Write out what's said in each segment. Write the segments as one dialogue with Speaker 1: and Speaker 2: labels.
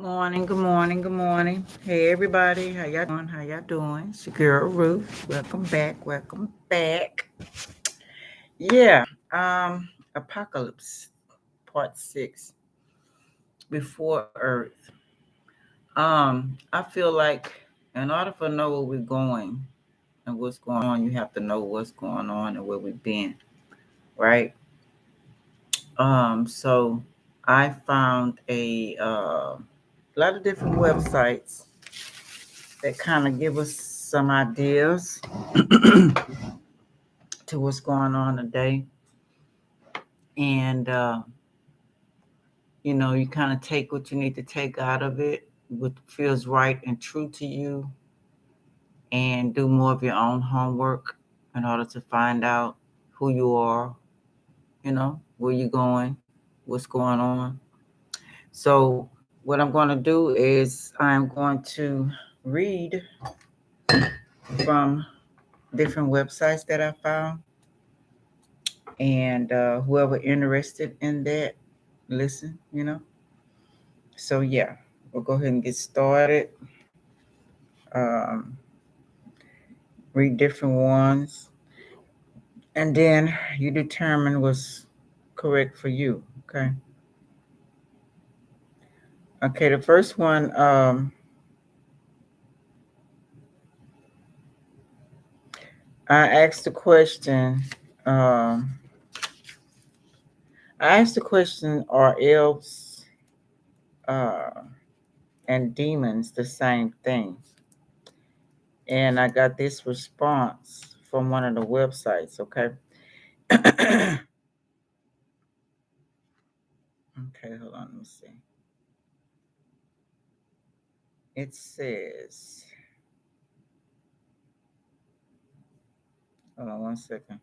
Speaker 1: Morning, good morning, good morning. Hey everybody, how y'all doing? How y'all doing? It's your girl Ruth. Welcome back, welcome back. Yeah, Apocalypse Part 6, Before Earth. I feel like in order for know where we're going and what's going on, you have to know what's going on and where we've been, right? So I found a lot of different websites that kind of give us some ideas to what's going on today. And, you kind of take what you need to take out of it, what feels right and true to you, and do more of your own homework in order to find out who you are, where you're going, what's going on. So, what I'm going to do is I'm going to read from different websites that I found, and whoever interested in that, listen. So yeah, we'll go ahead and get started. Um, Read different ones, and then you determine what's correct for you. Okay. Okay. The first one, I asked the question. Um, I asked the question: Are elves and demons the same thing? And I got this response from one of the websites. Okay. Okay. Hold on. Let me see. It says, hold on 1 second.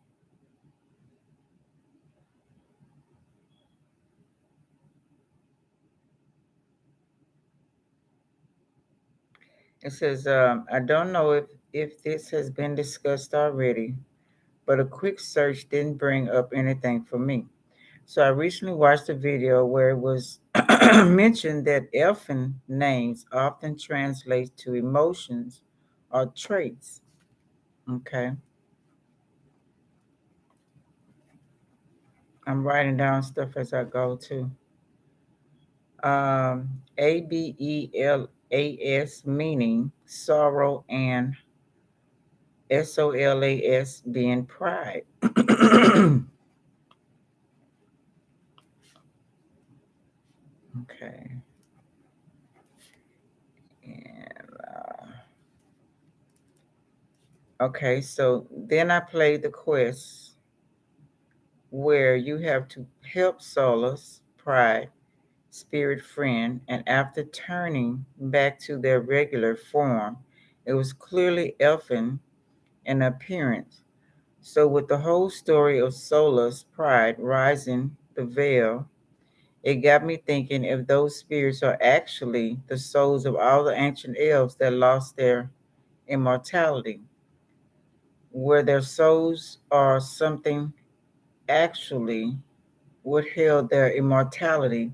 Speaker 1: It says, I don't know if this has been discussed already, but a quick search didn't bring up anything for me. So I recently watched a video where it was mentioned that elfin names often translate to emotions or traits. Okay. I'm writing down stuff as I go too. Um, Abelas meaning sorrow and Solas being pride. Okay. And okay, so then I played the quest where you have to help Solus, pride, spirit friend, and after turning back to their regular form, it was clearly elfin in appearance. So with the whole story of Solus, pride, rising the veil, it got me thinking if those spirits are actually the souls of all the ancient elves that lost their immortality, where their souls are something actually what held their immortality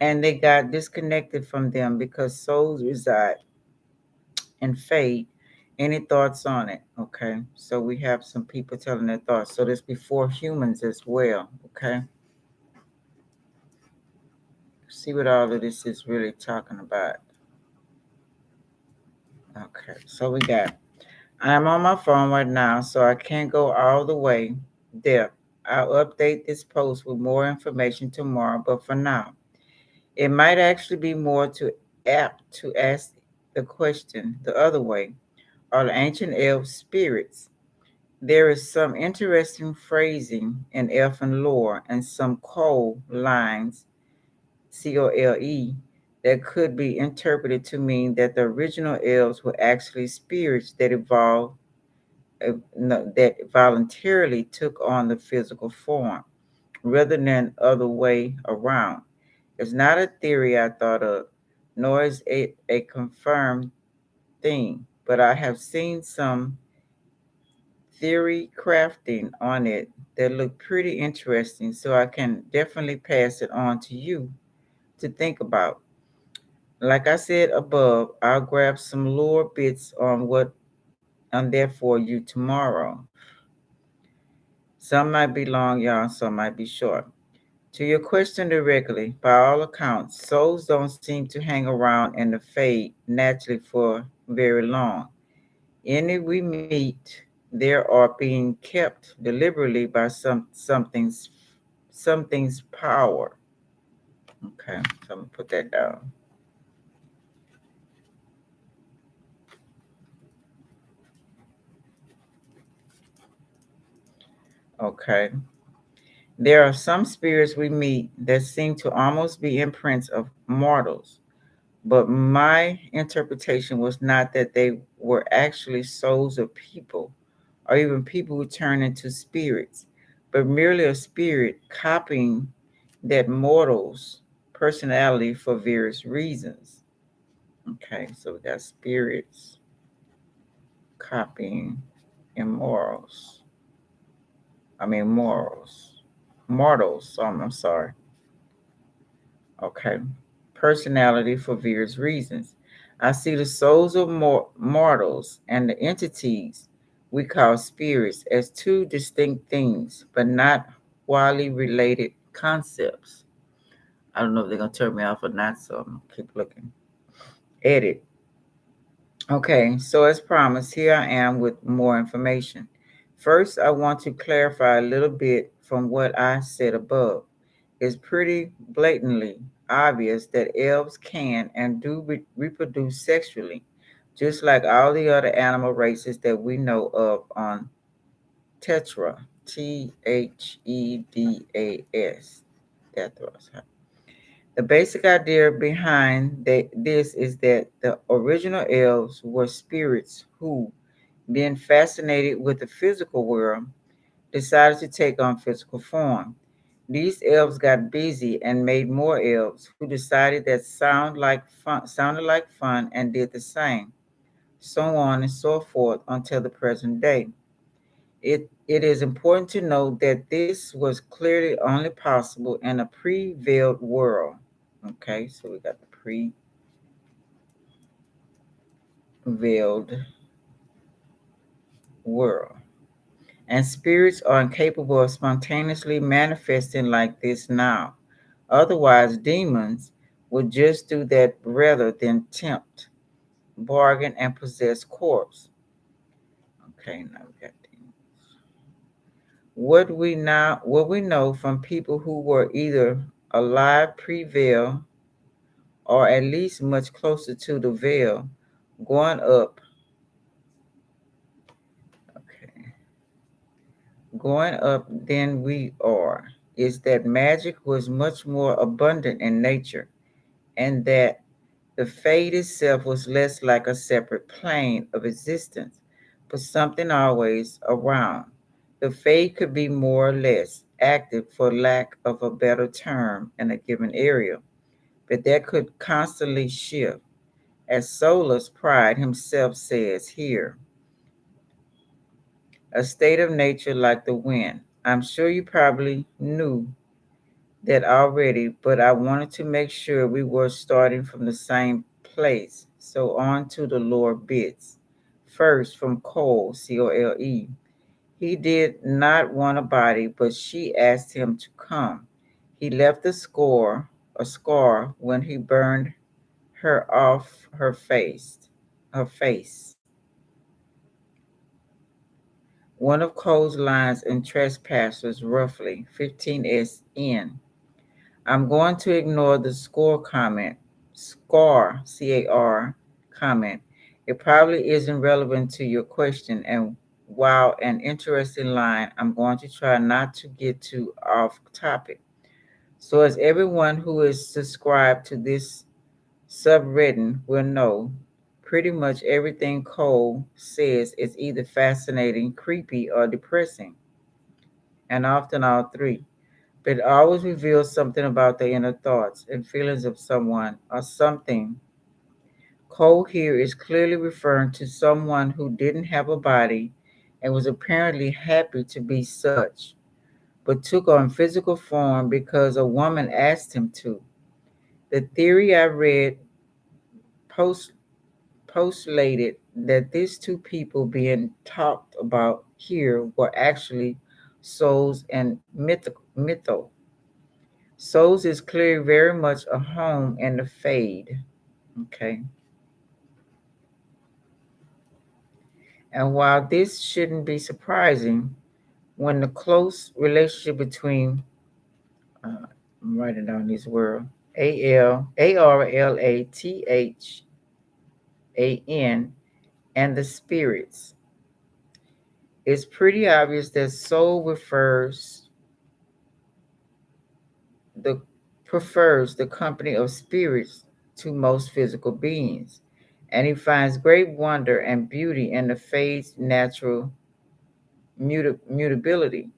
Speaker 1: and they got disconnected from them because souls reside and fade. Any thoughts on it? Okay, so we have some people telling their thoughts. So this before humans as well. Okay, see what all of this is really talking about. Okay, so we got. I'm on my phone right now, so I can't go all the way there. I'll update this post with more information tomorrow, but for now, it might actually be more to apt to ask the question the other way. Are the ancient elf spirits? There is some interesting phrasing in elfin lore and some code lines, COLE, that could be interpreted to mean that the original elves were actually spirits that evolved, no, that voluntarily took on the physical form rather than other way around. It's not a theory I thought of, nor is it a confirmed thing, but I have seen some theory crafting on it that look pretty interesting, so I can definitely pass it on to you to think about. Like I said above, I'll grab some lore bits on there for you tomorrow. Some might be long, y'all, some might be short. To your question directly, by all accounts, souls don't seem to hang around in the fade naturally for very long. Any we meet, there are being kept deliberately by something's power. Okay, so I'm gonna put that down. Okay. There are some spirits we meet that seem to almost be imprints of mortals, but my interpretation was not that they were actually souls of people or even people who turn into spirits, but merely a spirit copying that mortal's personality for various reasons. Okay, so we got spirits copying immorals. I mean morals. Mortals, I'm sorry. Okay. Personality for various reasons. I see the souls of mortals and the entities we call spirits as two distinct things, but not wildly related concepts. I don't know if they're going to turn me off or not, so I'm going to keep looking. Edit. Okay, so as promised, here I am with more information. First, I want to clarify a little bit from what I said above. It's pretty blatantly obvious that elves can and do reproduce sexually, just like all the other animal races that we know of on Tetra, Thedas. Tethras. The basic idea behind this is that the original elves were spirits who, being fascinated with the physical world, decided to take on physical form. These elves got busy and made more elves who decided that sounded like fun and did the same, so on and so forth until the present day. It is important to note that this was clearly only possible in a pre-veiled world. Okay, so we got the pre-veiled world. And spirits are incapable of spontaneously manifesting like this now. Otherwise, demons would just do that rather than tempt, bargain, and possess corpse. Okay, now we got demons. What we know from people who were either alive pre-veil or at least much closer to the veil, going up, okay, going up than we are, is that magic was much more abundant in nature, and that the fade itself was less like a separate plane of existence, but something always around. The fade could be more or less active, for lack of a better term, in a given area, but that could constantly shift. As Solus Pride himself says here, a state of nature like the wind. I'm sure you probably knew that already, but I wanted to make sure we were starting from the same place. So on to the lower bits. First, from Cole, Cole. He did not want a body, but she asked him to come. He left a scar when he burned her off her face. One of Cole's lines in Trespassers, roughly 15s in. I'm going to ignore the scar, comment. It probably isn't relevant to your question, and while an interesting line, I'm going to try not to get too off topic. So, as everyone who is subscribed to this subreddit will know, pretty much everything Cole says is either fascinating, creepy, or depressing, and often all three. But it always reveals something about the inner thoughts and feelings of someone or something. Cole here is clearly referring to someone who didn't have a body and was apparently happy to be such, but took on physical form because a woman asked him to. The theory I read post, postulated that these two people being talked about here were actually souls and mytho. Souls is clearly very much a home in the fade. Okay. And while this shouldn't be surprising, when the close relationship between, I'm writing down this word, Arlathan and the spirits, it's pretty obvious that soul the prefers the company of spirits to most physical beings, and he finds great wonder and beauty in the fade's natural mutability.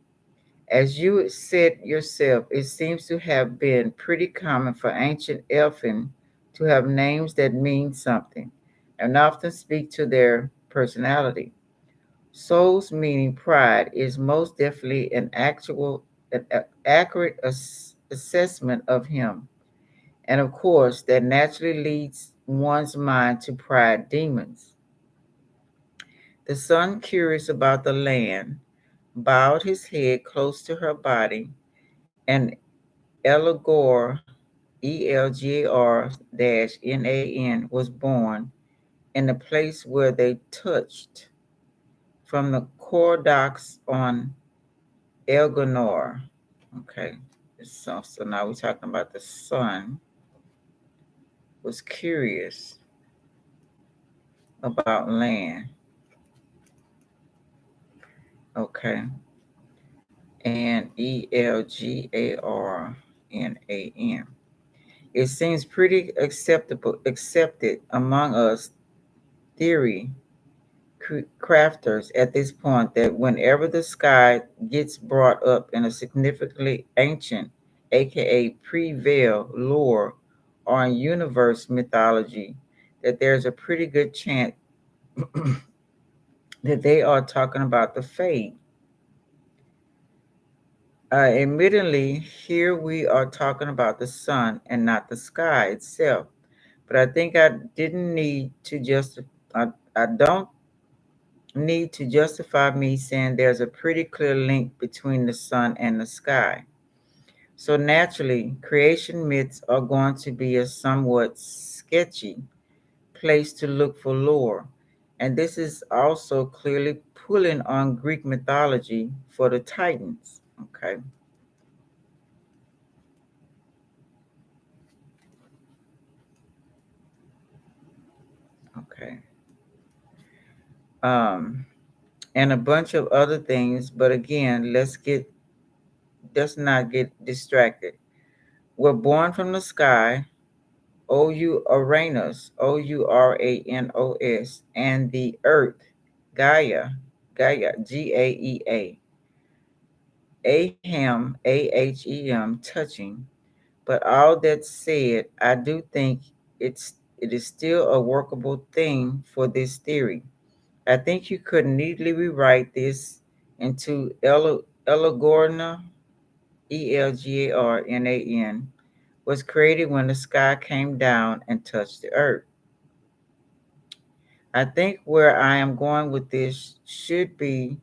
Speaker 1: As you said yourself, it seems to have been pretty common for ancient elfin to have names that mean something and often speak to their personality. Soul's meaning pride is most definitely an accurate assessment of him. And of course, that naturally leads one's mind to pride demons. The son, curious about the land, bowed his head close to her body, and Elgor, Elgar-Nan, was born in the place where they touched from the Cordox on Elgonor. Okay, so now we're talking about the son was curious about land. Okay, and Elgarnan. It seems pretty accepted among us theory crafters at this point that whenever the sky gets brought up in a significantly ancient, aka pre-veil lore or in universe mythology, that there's a pretty good chance that they are talking about the fate. Admittedly, here we are talking about the sun and not the sky itself. But I think didn't need to just I don't need to justify me saying there's a pretty clear link between the sun and the sky. So naturally, creation myths are going to be a somewhat sketchy place to look for lore. And this is also clearly pulling on Greek mythology for the Titans. Okay. Okay. Um, and a bunch of other things, but again, let's not get distracted. We're born from the sky, Uranus, and the earth, Gaia, Gaea, Ahem, touching. But all that said, I do think it is still a workable thing for this theory. I think you could neatly rewrite this into Elagorna, Elgarnan, was created when the sky came down and touched the earth. I think where I am going with this should be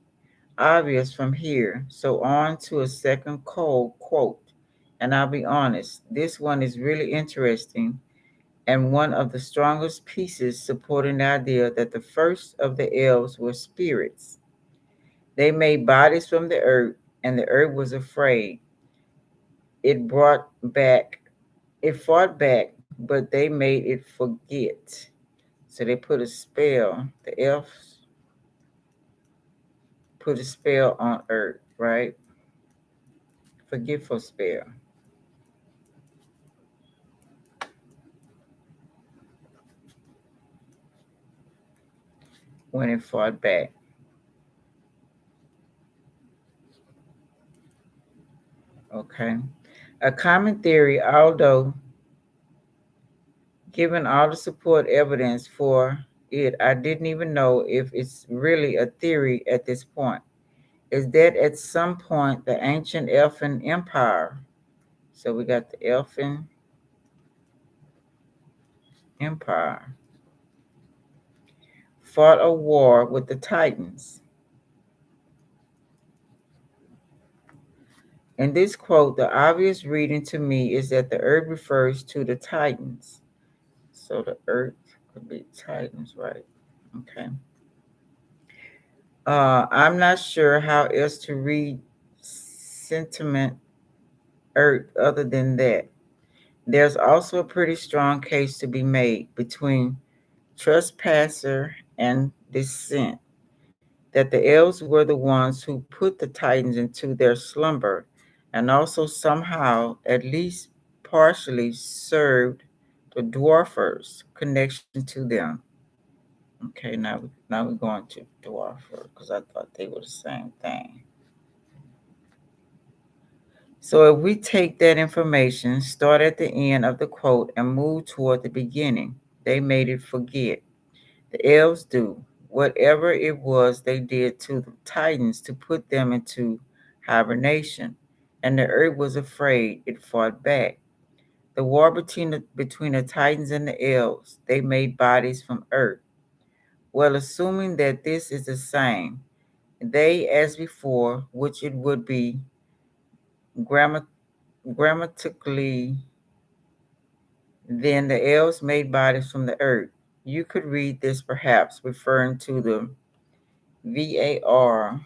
Speaker 1: obvious from here. So on to a second cold quote. And I'll be honest, this one is really interesting and one of the strongest pieces supporting the idea that the first of the elves were spirits. They made bodies from the earth, and the earth was afraid. It brought back, it fought back, but they made it forget. So they put a spell, the elves put a spell on earth, right? Forgetful spell when it fought back. Okay. A common theory, although given all the support evidence for it, I didn't even know if it's really a theory at this point, is that at some point the ancient elfin empire, so we got the elfin Empire fought a war with the Titans. In this quote, the obvious reading to me is that the earth refers to the Titans. So the earth could be Titans, right? Okay. I'm not sure how else to read sentiment earth other than that. There's also a pretty strong case to be made between trespasser and descent, that the elves were the ones who put the Titans into their slumber and also somehow, at least partially, served the dwarfers' connection to them. Okay, now we're going to dwarfer because I thought they were the same thing. So if we take that information, start at the end of the quote, and move toward the beginning, they made it forget. The elves do. Whatever it was they did to the Titans to put them into hibernation, and the earth was afraid, it fought back. The war between the Titans and the elves, they made bodies from earth. Well, assuming that this is the same, they, as before, which it would be grammar, grammatically, then the elves made bodies from the earth. You could read this perhaps referring to the VARTERRAL,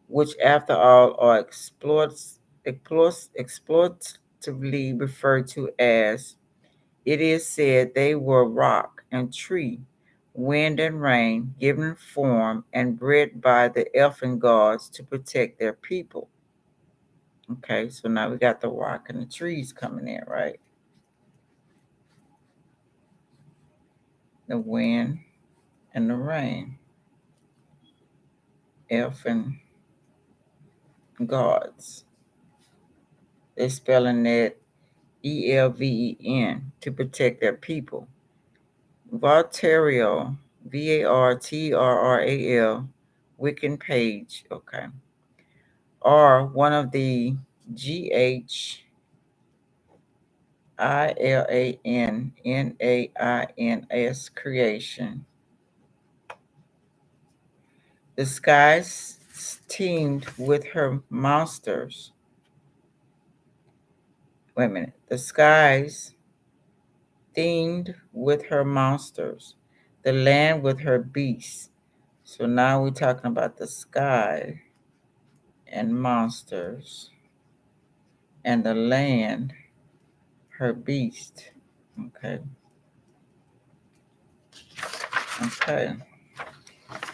Speaker 1: which after all are exploitatively referred to as, it is said they were rock and tree, wind and rain, given form and bred by the elfin gods to protect their people. Okay, so now we got the rock and the trees coming in, right? The wind and the rain, elfin gods. They're spelling it ELVEN to protect their people. Varterial, VARTRRAL, Wiccan page, okay. Or one of the GHILANNAINS creation. The skies teemed with her monsters. Wait a minute. The skies themed with her monsters, the land with her beasts. So now we're talking about the sky and monsters, and the land, her beast. Okay, okay.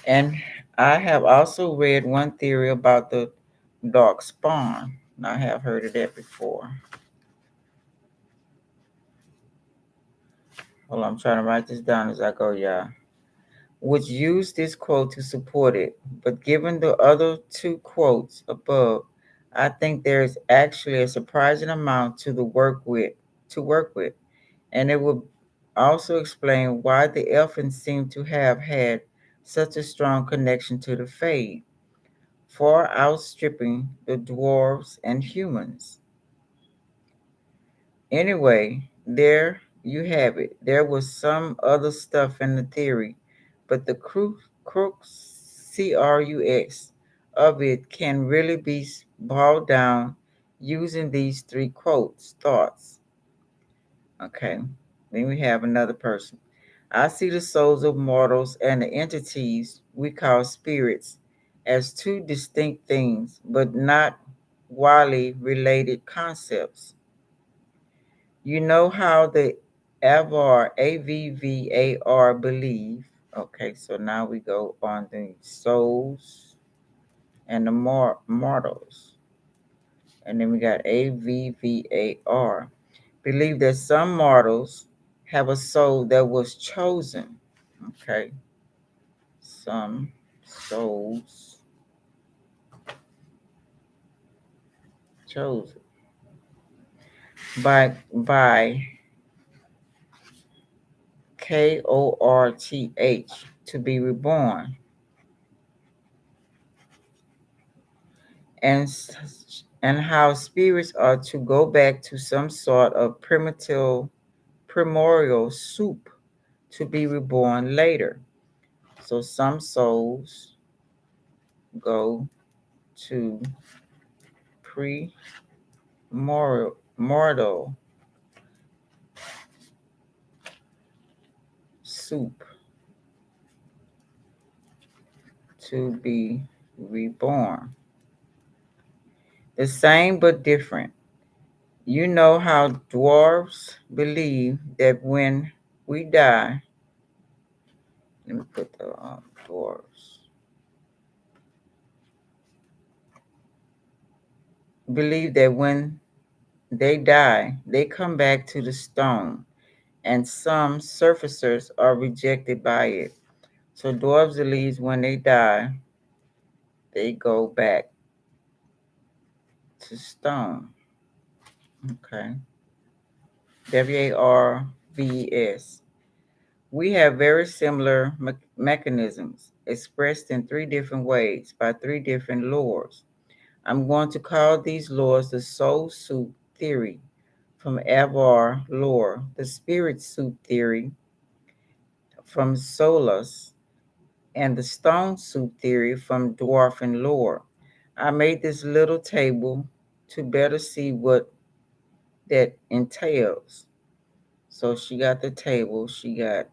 Speaker 1: And I have also read one theory about the dark spawn. I have heard of that before. Hold on, I'm trying to write this down as I go, y'all. Which use this quote to support it. But given the other two quotes above, I think there is actually a surprising amount to work with, and it will also explain why the elfins seem to have had such a strong connection to the Fade, far outstripping the dwarves and humans. Anyway, there you have it. There was some other stuff in the theory, but the crux of it can really be boiled down using these three quotes, thoughts. Okay, then we have another person. I see the souls of mortals and the entities we call spirits as two distinct things, but not wildly related concepts. You know how the AVVAR believe. Okay, so now we go on the souls and the mortals. And then we got AVVAR. Believe that some mortals have a soul that was chosen. Okay, some souls chosen by KORTH to be reborn. And and how spirits are to go back to some sort of primordial soup to be reborn later. So some souls go to mortal soup to be reborn. The same but different. You know how dwarves believe that when we die, let me put the dwarves, believe that when they die, they come back to the stone, and some surfacers are rejected by it. So dwarves believe when they die, they go back to stone. Okay. WARVES. We have very similar mechanisms expressed in three different ways by three different lores. I'm going to call these lores the soul soup theory from Avar lore, the spirit soup theory from Solus, and the stone soup theory from dwarfen lore. I made this little table to better see what that entails. So she got the table. She got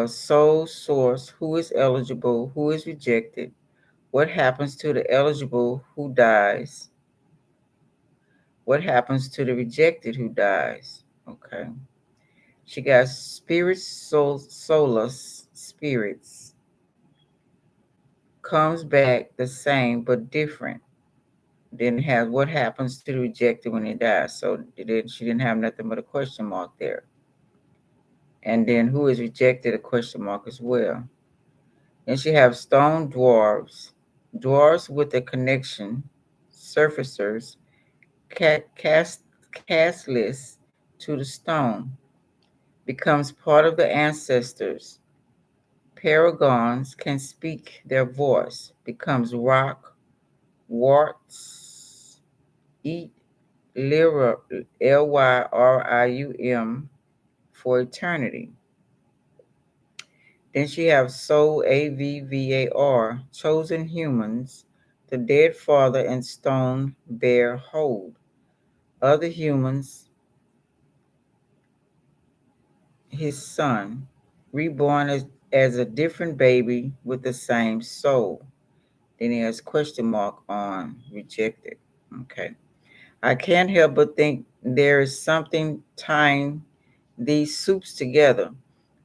Speaker 1: soul source, who is eligible, who is rejected, what happens to the eligible who dies, what happens to the rejected who dies. Okay. She got spirits, soulless spirits, comes back the same but different. Then has what happens to the rejected when they die. So she didn't have nothing but a question mark there. And then who is rejected, a question mark as well. Then she have stone dwarves with a connection, surfacers, castless to the stone, becomes part of the ancestors. Paragons can speak their voice, becomes rock, warts, eat, Lyrium for eternity. Then she have soul, AVVAR, chosen humans, the dead father and stone bear hold. Other humans, his son, reborn as a different baby with the same soul. Then he has question mark on rejected. Okay. I can't help but think there is something tying these soups together.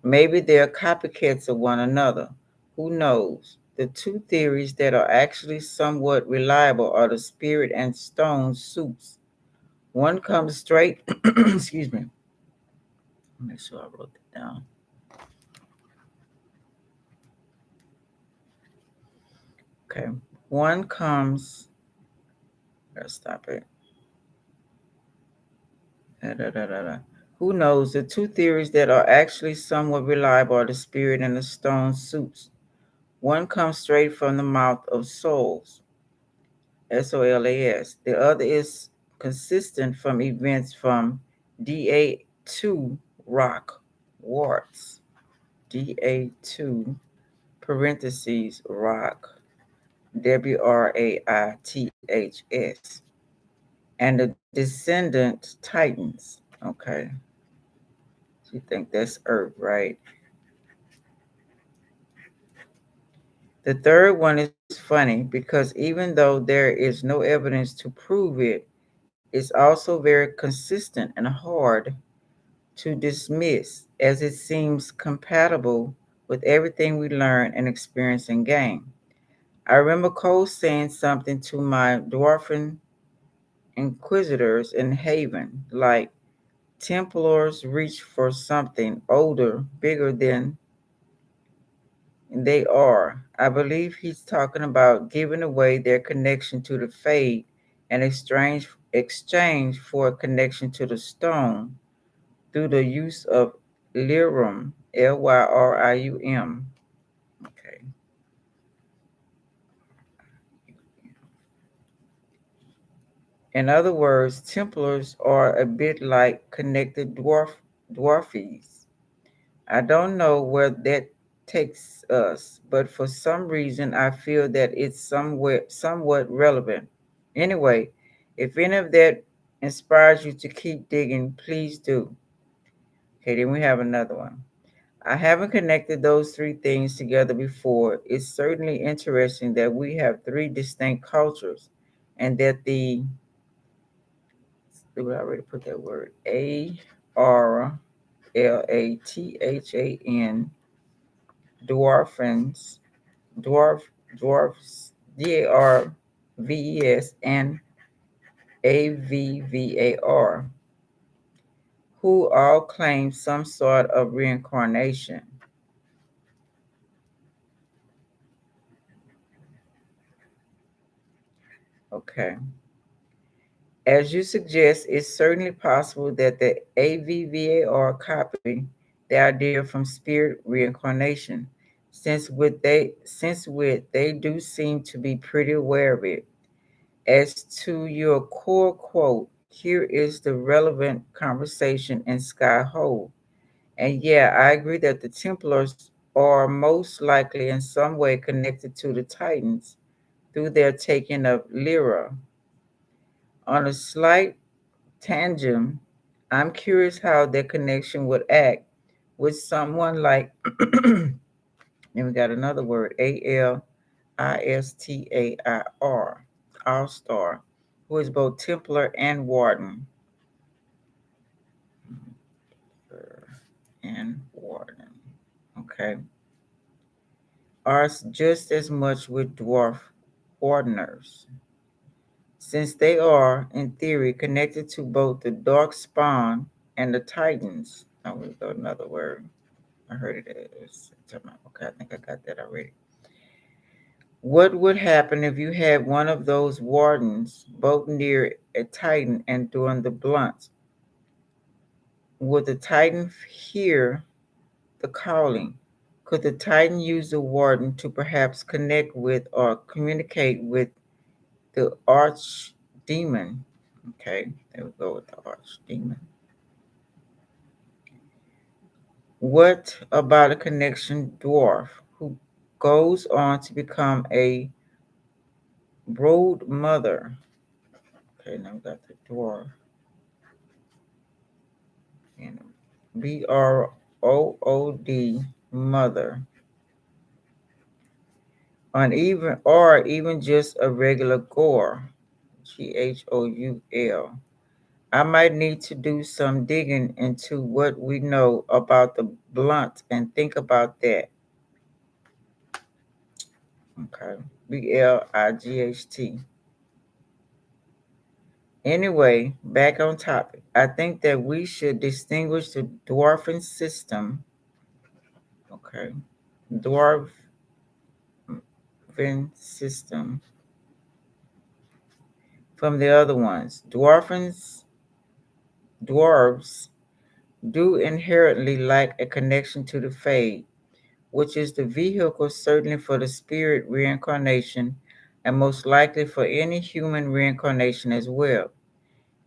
Speaker 1: Maybe they're copycats of one another. Who knows? The two theories that are actually somewhat reliable are the spirit and stone soups. One comes straight, excuse me, make sure I wrote it down. Okay. One comes, let's stop it. Da, da, da, da, da. Who knows? The two theories that are actually somewhat reliable are the spirit and the stone soups. One comes straight from the mouth of souls, SOLAS. The other is consistent from events from DA2 rock warts. DA2 parentheses rock, WRAITHS. And the descendant titans. Okay. You think that's Earth, right? The third one is funny because even though there is no evidence to prove it, it's also very consistent and hard to dismiss as it seems compatible with everything we learn and experience and gain. I remember Cole saying something to my dwarfen inquisitors in Haven, like Templars reach for something older, bigger than they are. I believe he's talking about giving away their connection to the fade and exchange for a connection to the stone through the use of Lyrium, Lyrium. Okay. In other words, Templars are a bit like connected dwarfies. I don't know where that takes us, but for some reason I feel that it's somewhat relevant. Anyway, if any of that inspires you to keep digging, please do. Okay, then we have another one. I haven't connected those three things together before. It's certainly interesting that we have three distinct cultures and that we already put that word, Arlathan, dwarfins, dwarf, dwarfs, Darves, and Avvar, who all claim some sort of reincarnation. Okay. As you suggest, it's certainly possible that the AVVAR copied the idea from spirit reincarnation, since with they do seem to be pretty aware of it. As to your core quote, here is the relevant conversation in Sky Hole. And yeah, I agree that the Templars are most likely in some way connected to the Titans through their taking of Lyra. On a slight tangent, I'm curious how their connection would act with someone like, and we got another word, Alistar, All Star, who is both Templar and Warden. And Warden. Okay. Are just as much with dwarf ordiners, since they are, in theory, connected to both the dark spawn and the Titans. Oh, we go another word. I heard it as. Okay, I think I got that already. What would happen if you had one of those wardens both near a Titan and doing the blunt? Would the Titan hear the calling? Could the Titan use the warden to perhaps connect with or communicate with the archdemon? Okay, there we go with the archdemon. What about a connection dwarf who goes on to become a brood mother? Okay, now we got the dwarf and Brood mother, uneven or even just a regular gore, Ghoul. I might need to do some digging into what we know about the blunt and think about that. Okay, Blight. Anyway, back on topic. I think that we should distinguish the dwarfing system, okay, dwarven system from the other ones. Dwarves do inherently lack a connection to the Fade, which is the vehicle certainly for the spirit reincarnation and most likely for any human reincarnation as well.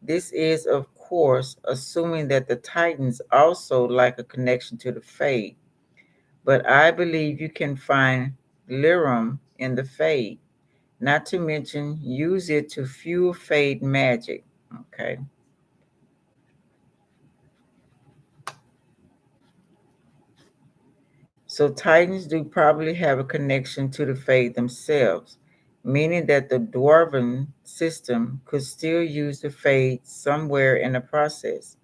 Speaker 1: This is, of course, assuming that the Titans also lack a connection to the Fade, but I believe you can find Lyrum in the Fade, not to mention use it to fuel Fade magic. Okay. So Titans do probably have a connection to the Fade themselves, meaning that the Dwarven system could still use the Fade somewhere in the process.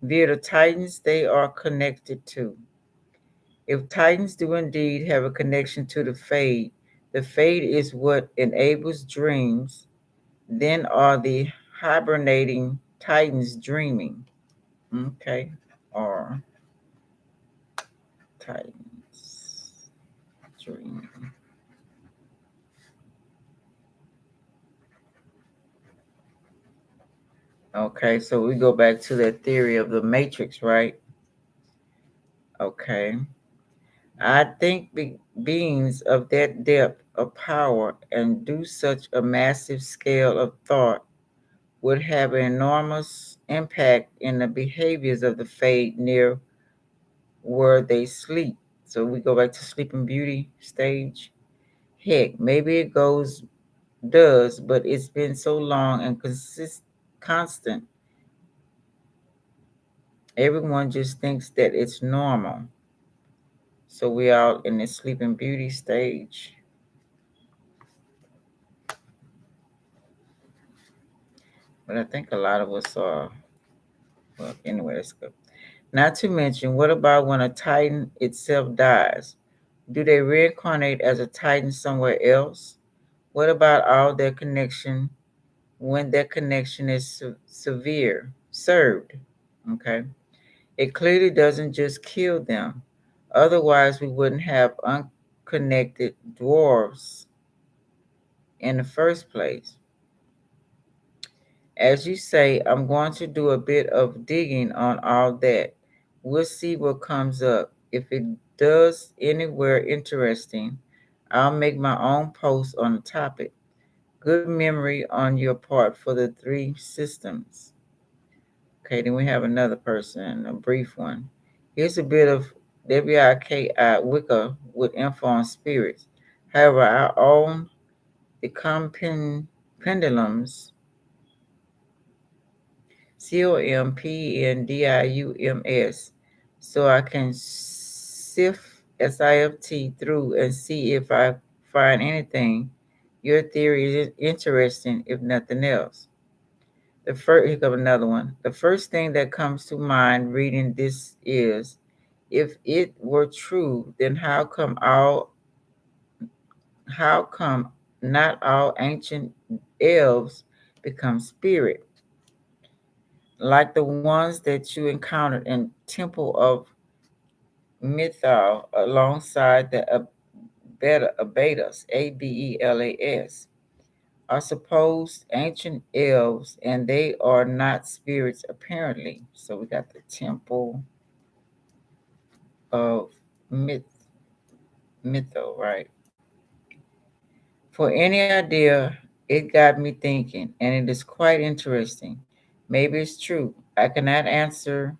Speaker 1: Via the Titans they are connected to. If Titans do indeed have a connection to the Fade is what enables dreams. Then are the hibernating Titans dreaming? Okay. Or Titans dreaming. Okay, so we go back to that theory of the matrix, right? Okay. I think beings of that depth of power and do such a massive scale of thought would have an enormous impact in the behaviors of the fade near where they sleep. So we go back to Sleeping Beauty stage. Heck, maybe it does, but it's been so long and constant. Everyone just thinks that it's normal. So we all in the Sleeping Beauty stage. But I think a lot of us are. Well, anyway, let's go. Not to mention, what about when a titan itself dies? Do they reincarnate as a titan somewhere else? What about all their connection when their connection is served? Okay. It clearly doesn't just kill them. Otherwise, we wouldn't have unconnected dwarves in the first place. As you say, I'm going to do a bit of digging on all that. We'll see what comes up. If it does anywhere interesting, I'll make my own post on the topic. Good memory on your part for the three systems. Okay, then we have another person, a brief one. Here's a bit of WIKI Wicca with info on spirits. However, I own the pendulums, COMPENDIUMS, so I can SIFT through and see if I find anything. Your theory is interesting, if nothing else. Here comes another one. The first thing that comes to mind reading this is, if it were true, then how come not all ancient elves become spirit, like the ones that you encountered in Temple of Mythal alongside the Abetas, Abelas, are supposed ancient elves, and they are not spirits apparently. So we got the Temple of Myth, right? For any idea, it got me thinking, and it is quite interesting. Maybe it's true. I cannot answer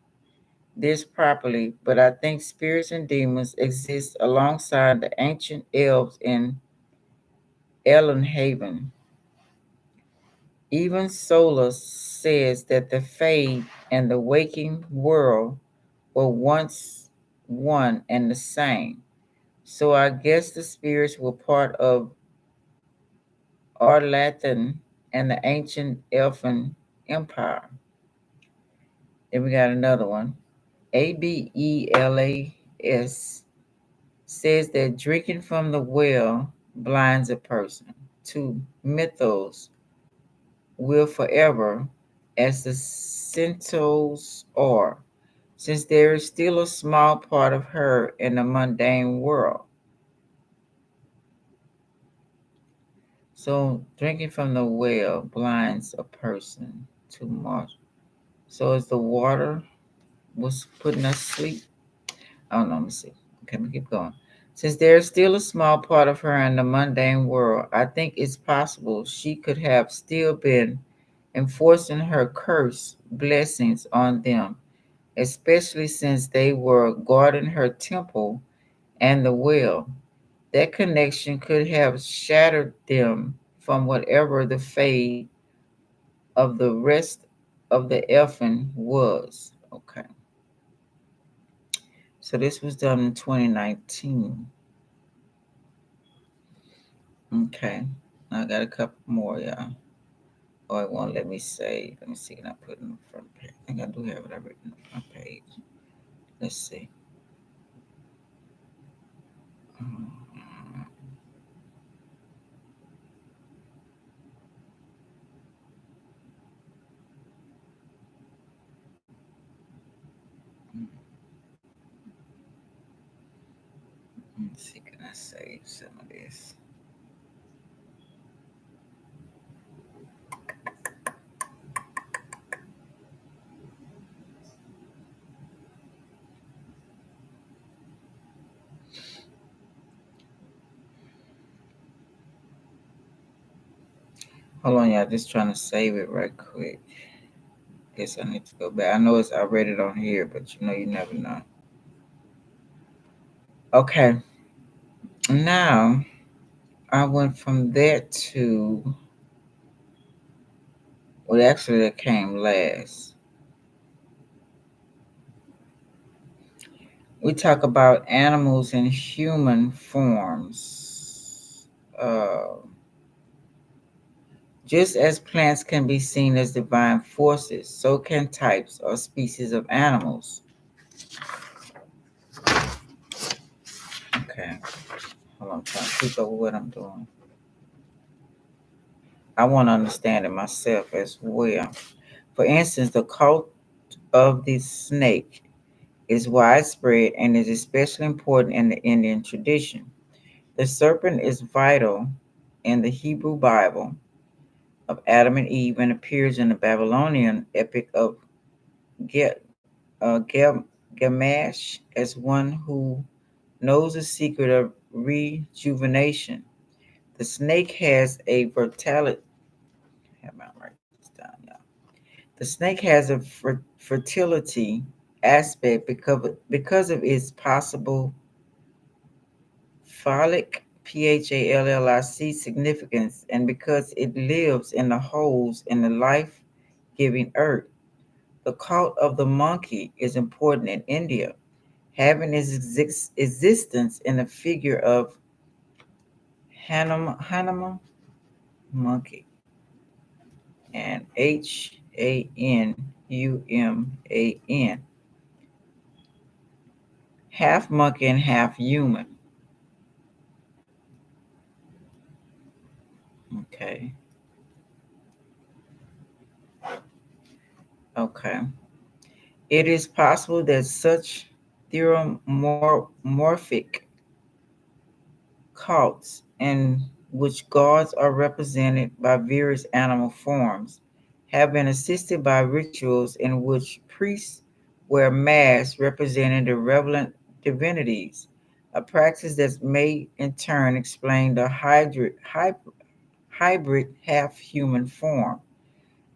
Speaker 1: this properly, but I think spirits and demons exist alongside the ancient elves in Ellenhaven. Even Solus says that the Fade and the waking world were once one and the same. So I guess the spirits were part of Arlathan and the ancient Elfin Empire. Then we got another one. Abelas says that drinking from the well blinds a person. To mythos will forever, as the Centaurs are, since there is still a small part of her in the mundane world. So drinking from the well blinds a person too much. So is the water was putting us to sleep? I don't know. Let me see. Okay, let me keep going. Since there is still a small part of her in the mundane world, I think it's possible she could have still been enforcing her curse blessings on them, especially since they were guarding her temple and the well. That connection could have shattered them from whatever the fate of the rest of the elfin was. Okay. So this was done in 2019. Okay. I got a couple more, y'all. Oh, it won't let me save. Let me see. Can I put it in the front page? I think I do have it written in the front page. Let's see. Mm, Let's see. Can I save some of this? Hold on, y'all. Just trying to save it right quick. Guess I need to go back. I know I read it on here, but you never know. Okay. Now I went from there to well, actually, that came last. We talk about animals in human forms. Just as plants can be seen as divine forces, so can types or species of animals. Okay, hold on, I'm trying to keep up with what I'm doing. I want to understand it myself as well. For instance, the cult of the snake is widespread and is especially important in the Indian tradition. The serpent is vital in the Hebrew Bible of Adam and Eve and appears in the Babylonian epic of Ge- Gamash as one who knows the secret of rejuvenation. The snake has a fertility. Have I write this down, y'all? The snake has a fertility aspect because of its possible phallic significance and because it lives in the holes in the life giving earth. The cult of the monkey is important in India, having its existence in the figure of Hanuman monkey and Hanuman, half monkey and half human. Okay, okay. It is possible that such theomorphic cults in which gods are represented by various animal forms have been assisted by rituals in which priests wear masks representing the relevant divinities, a practice that may in turn explain the hybrid half human form.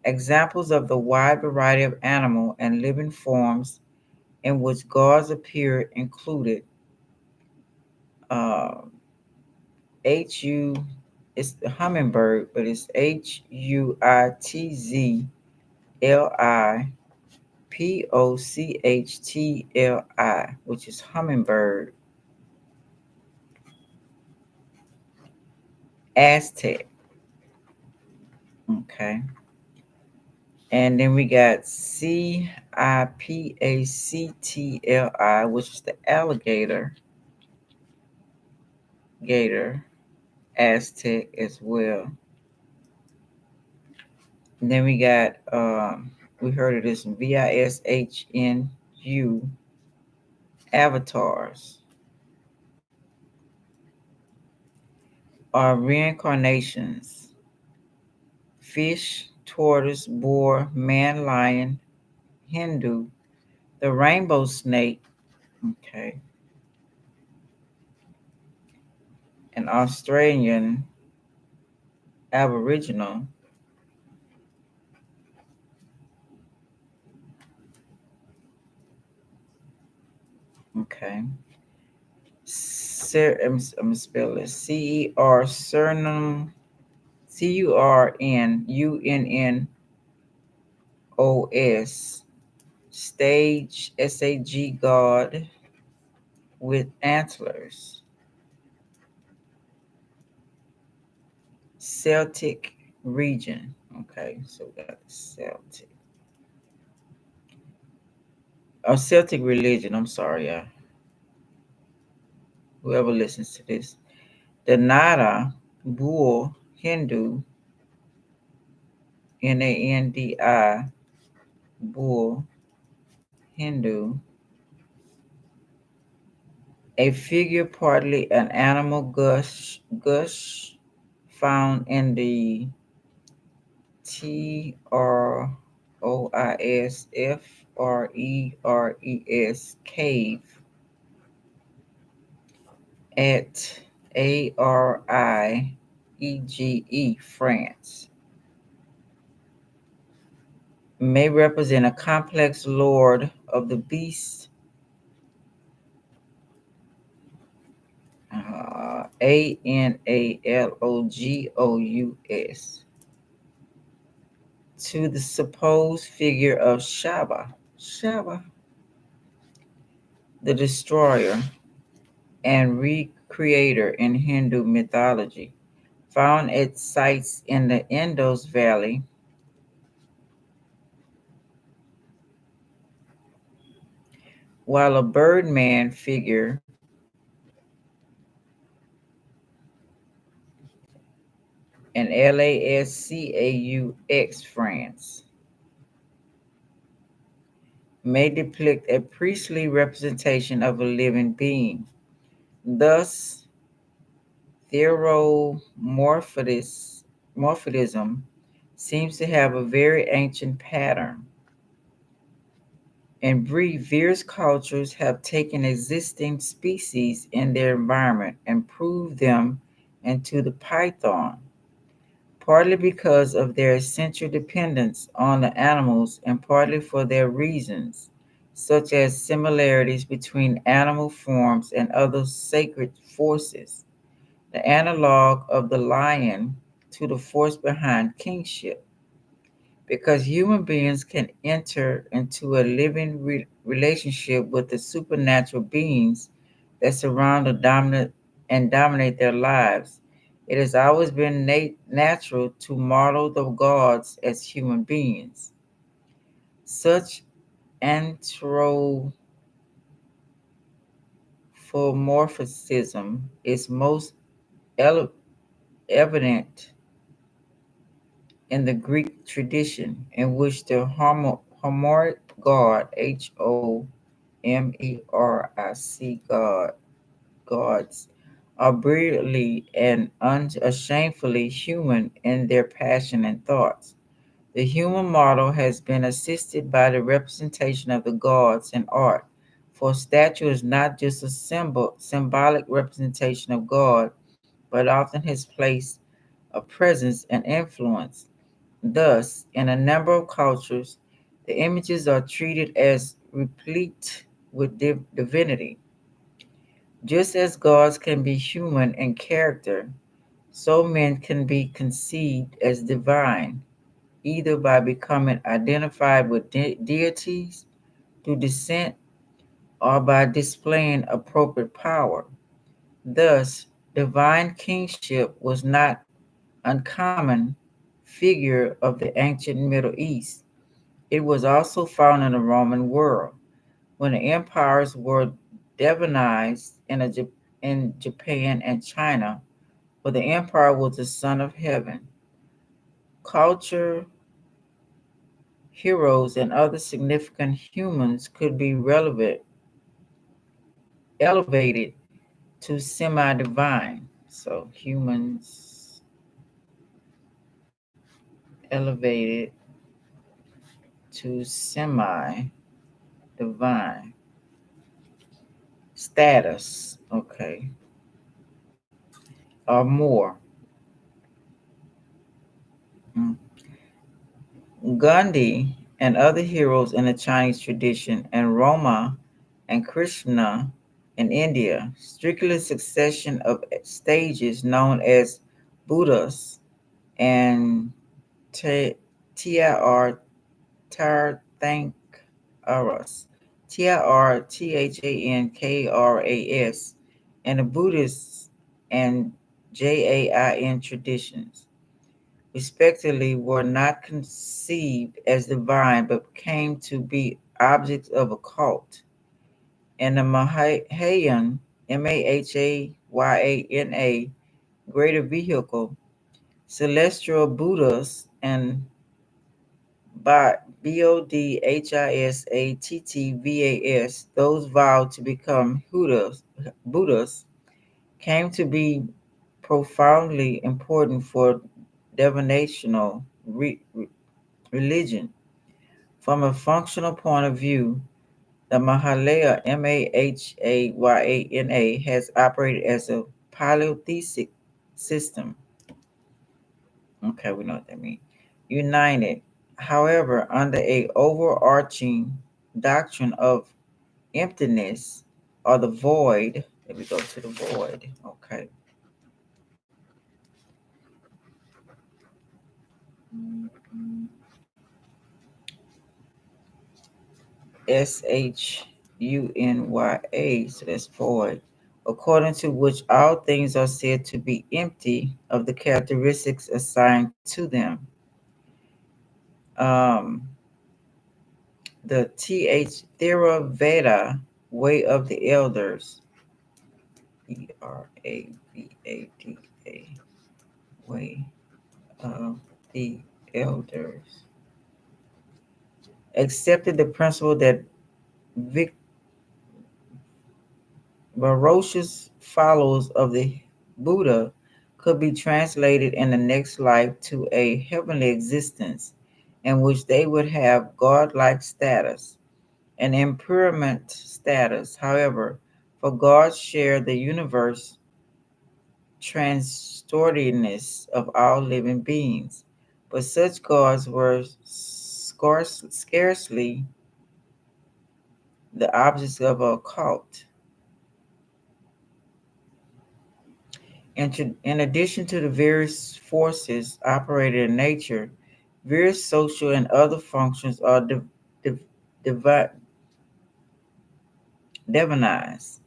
Speaker 1: Examples of the wide variety of animal and living forms in which gods appeared included uh, HU, it's the hummingbird, but it's Huitzli, which is hummingbird, Aztec. Okay. And then we got Cipactli, which is the alligator, gator, Aztec as well. And then we got, we heard of this one, Vishnu, avatars, are reincarnations. Fish, tortoise, boar, man, lion, Hindu, the rainbow snake, okay, an Australian aboriginal, okay. I'm gonna spell it Curnunos, stage SAG god with antlers, Celtic region. Okay, so we got Celtic religion. I'm sorry, whoever listens to this. The Nada, bull, Hindu, Nandi, bull, Hindu, a figure partly an animal gush found in the Troisfres cave at Ariege, France. may represent a complex lord of the beast, Analogous, to the supposed figure of Shaba, the destroyer and recreator in Hindu mythology, found at sites in the Indus Valley, while a Birdman figure in Lascaux, France, may depict a priestly representation of a living being. Thus, Theomorphism seems to have a very ancient pattern. In brief, various cultures have taken existing species in their environment and proved them into the python, partly because of their essential dependence on the animals and partly for their reasons, such as similarities between animal forms and other sacred forces, the analog of the lion to the force behind kingship. Because human beings can enter into a living relationship with the supernatural beings that surround and dominate their lives, it has always been natural to model the gods as human beings. Such anthropomorphism is most evident in the Greek tradition, in which the Homeric god, gods, are brilliantly and unashamedly human in their passion and thoughts. The human model has been assisted by the representation of the gods in art, for a statue is not just a symbolic representation of God, but often his place of presence and influence. Thus, in a number of cultures, the images are treated as replete with divinity. Just as gods can be human in character, so men can be conceived as divine, either by becoming identified with deities through descent or by displaying appropriate power. Thus, divine kingship was not uncommon figure of the ancient Middle East. It was also found in the Roman world, when the empires were divinized in Japan and China, where the emperor was the son of heaven. Culture, heroes, and other significant humans could be elevated to semi-divine. So humans elevated to semi-divine status, okay, or more. Mm. Gandhi and other heroes in the Chinese tradition, and Rama and Krishna in India, strictly a succession of stages known as Buddhas and Tir Tirthankaras, Tirthankras, and the Buddhists and Jain traditions, respectively, were not conceived as divine but came to be objects of a cult. In the Mahayana, greater vehicle, celestial Buddhas and Bodhisattvas, those vowed to become Buddhas, came to be profoundly important for divinational religion. From a functional point of view, the Mahayana has operated as a polytheistic system. Okay, we know what that means. United. However, under a overarching doctrine of emptiness or the void, let me go to the void. Okay. Shunya, so that's void, according to which all things are said to be empty of the characteristics assigned to them. Um, the Theravada way of the elders, Theravada way of the elders, accepted the principle that vic- ferocious followers of the Buddha could be translated in the next life to a heavenly existence in which they would have godlike status and improvement status. However, for God shared the universe transtortedness of all living beings, but such gods were scarcely the objects of a cult. In addition to the various forces operating in nature, various social and other functions are div- divi- divinized.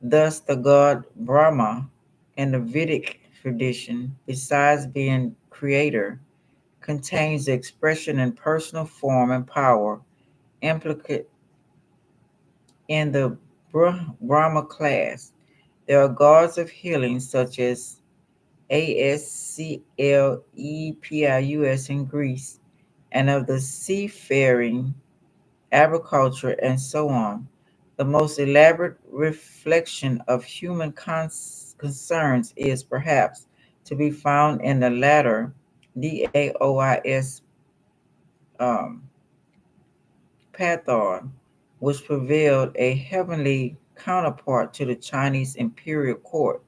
Speaker 1: Thus, the god Brahma in the Vedic tradition, besides being creator, contains the expression in personal form and power implicate in the Brahma class. There are gods of healing such as Asclepius in Greece, and of the seafaring, agriculture, and so on. The most elaborate reflection of human concerns is perhaps to be found in the latter Daois um, pantheon, which prevailed a heavenly counterpart to the Chinese imperial court.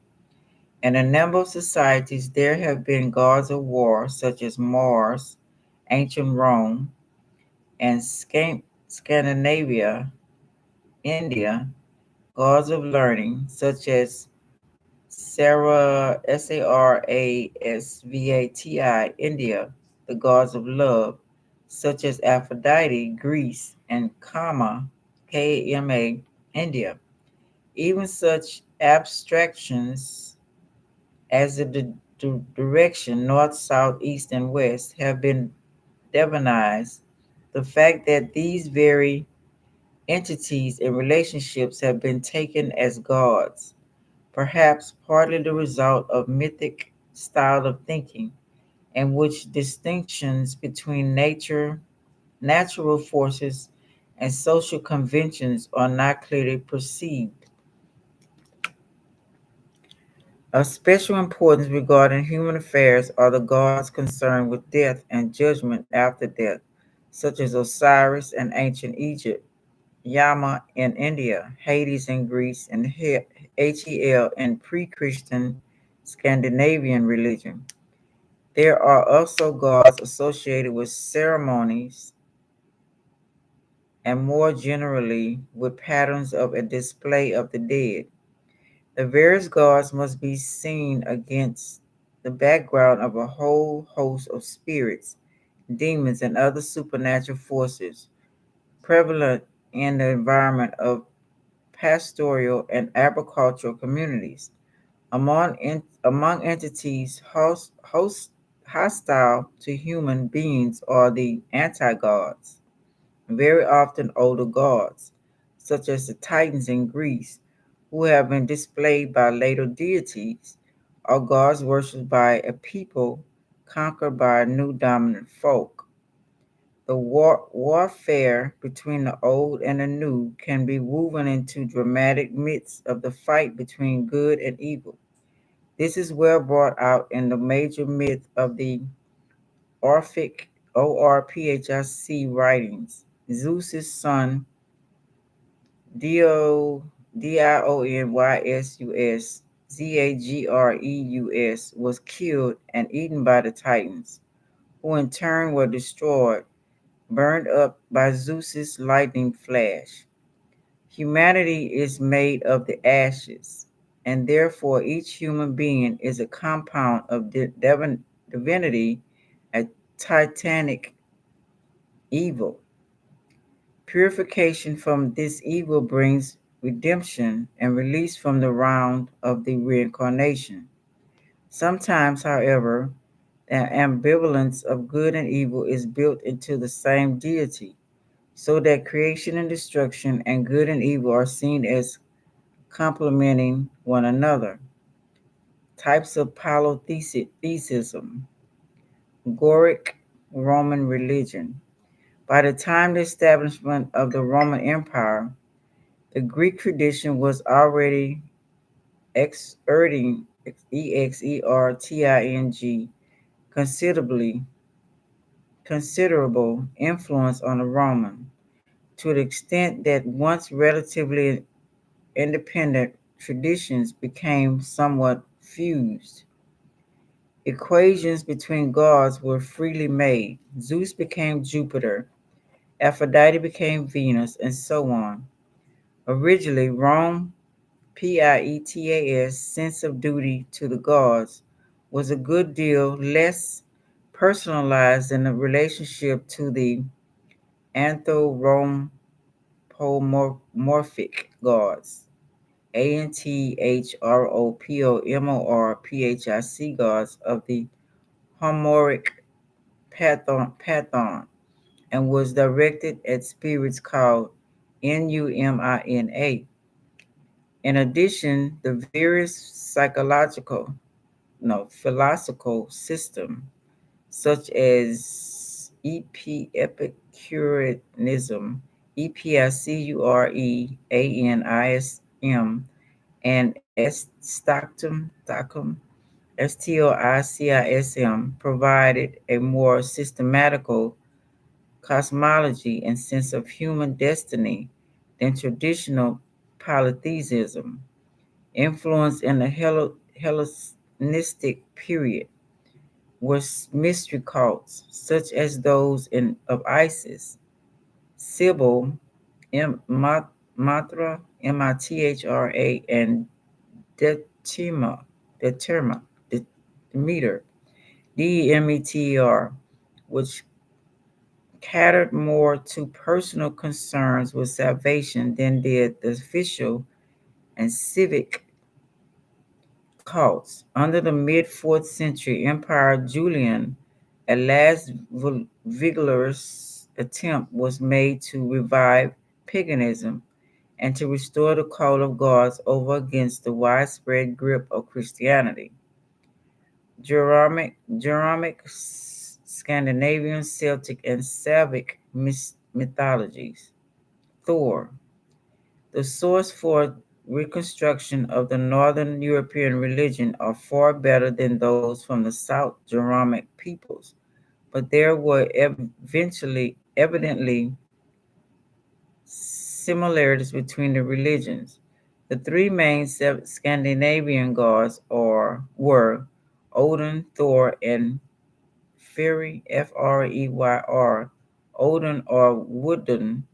Speaker 1: In a number of societies, there have been gods of war, such as Mars, ancient Rome, and Scandinavia, India, gods of learning, such as Sarasvati, India, the gods of love, such as Aphrodite, Greece, and Kama, India. Even such abstractions as the direction north, south, east, and west have been divinized. The fact that these very entities and relationships have been taken as gods, perhaps partly the result of mythic style of thinking, in which distinctions between natural forces, and social conventions are not clearly perceived. Of special importance regarding human affairs are the gods concerned with death and judgment after death, such as Osiris in ancient Egypt, Yama in India, Hades in Greece, and Hel in pre-Christian Scandinavian religion. There are also gods associated with ceremonies and more generally with patterns of a display of the dead. The various gods must be seen against the background of a whole host of spirits, demons, and other supernatural forces prevalent in the environment of pastoral and agricultural communities. Among entities hostile to human beings are the anti-gods, very often older gods, such as the Titans in Greece, who have been displayed by later deities, or gods worshipped by a people conquered by a new dominant folk. The warfare between the old and the new can be woven into dramatic myths of the fight between good and evil. This is well brought out in the major myth of the Orphic Orphic writings. Zeus's son Dio Dionysus Zagreus was killed and eaten by the Titans, who in turn were destroyed, burned up by Zeus's lightning flash. Humanity is made of the ashes, and therefore each human being is a compound of divinity, a titanic evil. Purification from this evil brings redemption and release from the round of the reincarnation. Sometimes, however, the ambivalence of good and evil is built into the same deity, so that creation and destruction and good and evil are seen as complementing one another. Types of polytheism, Goric Roman religion. By the time the establishment of the Roman Empire, the Greek tradition was already exerting exerting considerably considerable influence on the Roman, to the extent that once relatively independent traditions became somewhat fused. Equations between gods were freely made. Zeus became Jupiter, Aphrodite became Venus, and so on. Originally, Rome Pietas' sense of duty to the gods was a good deal less personalized than the relationship to the anthropomorphic gods, anthropomorphic gods of the Homeric pantheon, and was directed at spirits called Numina. In addition, the various philosophical system, such as Epicureanism, Epicureanism, and Stoicism, provided a more systematical cosmology and sense of human destiny than traditional polytheism. Influence in the Hellenistic period was mystery cults, such as those of Isis, Sybil, Matra, Mitra, and Detima, Determa, Demeter, Demeter, which catered more to personal concerns with salvation than did the official and civic cults. Under the mid 4th century Emperor Julian, a last vigorous attempt was made to revive paganism and to restore the cult of gods over against the widespread grip of Christianity. Germanic, Scandinavian, Celtic, and Slavic mythologies. Thor, the source for reconstruction of the Northern European religion are far better than those from the South Germanic peoples, but there were evidently similarities between the religions. The three main Scandinavian gods were Odin, Thor, and Freyr, Freyr. Odin or Woden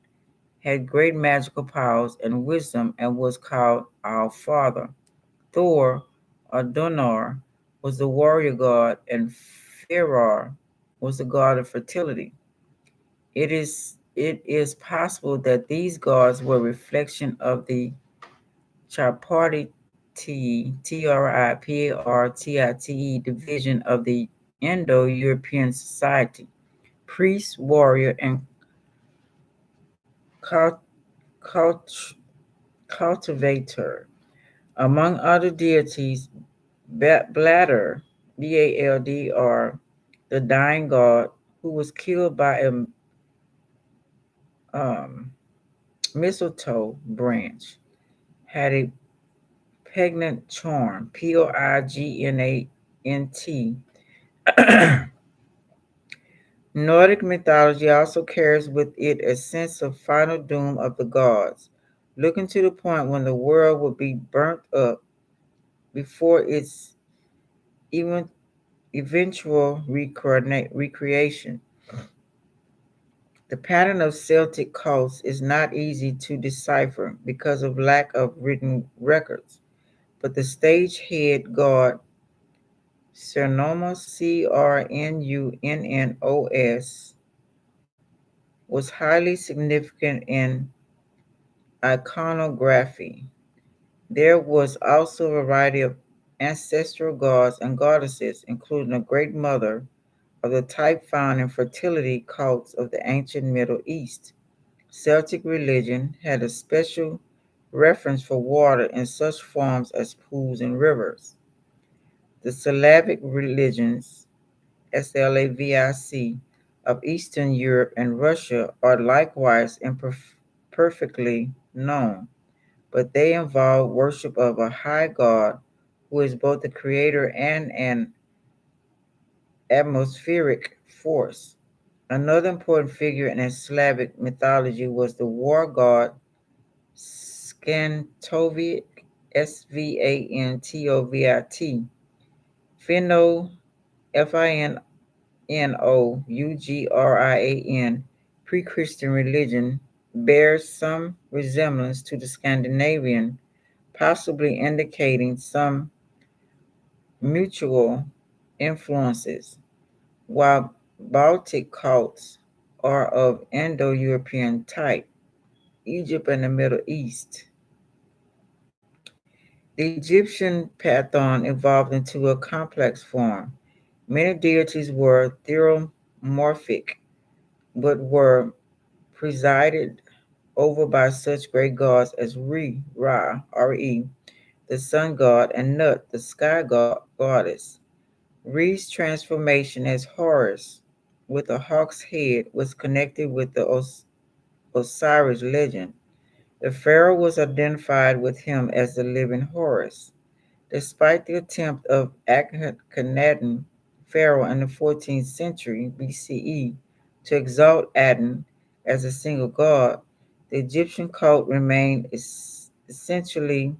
Speaker 1: had great magical powers and wisdom and was called our father. Thor or Donar was the warrior god, and Freyr was the god of fertility. It is possible that these gods were a reflection of the tripartite tripartite division of the Indo-European society: priest, warrior, and cult, cult, cultivator. Among other deities, Bladder, Baldr, the dying god, who was killed by a um, mistletoe branch, had a pregnant charm, Poignant. Nordic mythology also carries with it a sense of final doom of the gods, looking to the point when the world would be burnt up before its even eventual recreation. The pattern of Celtic cults is not easy to decipher because of lack of written records, but the stage head god Cernunnos, Crununnos, was highly significant in iconography. There was also a variety of ancestral gods and goddesses, including a great mother of the type found in fertility cults of the ancient Middle East. Celtic religion had a special reference for water in such forms as pools and rivers. The Slavic religions, Slavic, of Eastern Europe and Russia are likewise imperfectly known, but they involve worship of a high god who is both the creator and an atmospheric force. Another important figure in Slavic mythology was the war god Skantovit, Svantovit, Finno, Finnougrian. Pre-Christian religion bears some resemblance to the Scandinavian, possibly indicating some mutual influences, while Baltic cults are of Indo-European type. Egypt and the Middle East. The Egyptian pantheon evolved into a complex form. Many deities were theomorphic, but were presided over by such great gods as Re, the sun god, and Nut, the sky goddess. Re's transformation as Horus, with a hawk's head, was connected with the Osiris legend. The pharaoh was identified with him as the living Horus. Despite the attempt of Akhenaten, pharaoh in the 14th century BCE, to exalt Aten as a single god, the Egyptian cult remained essentially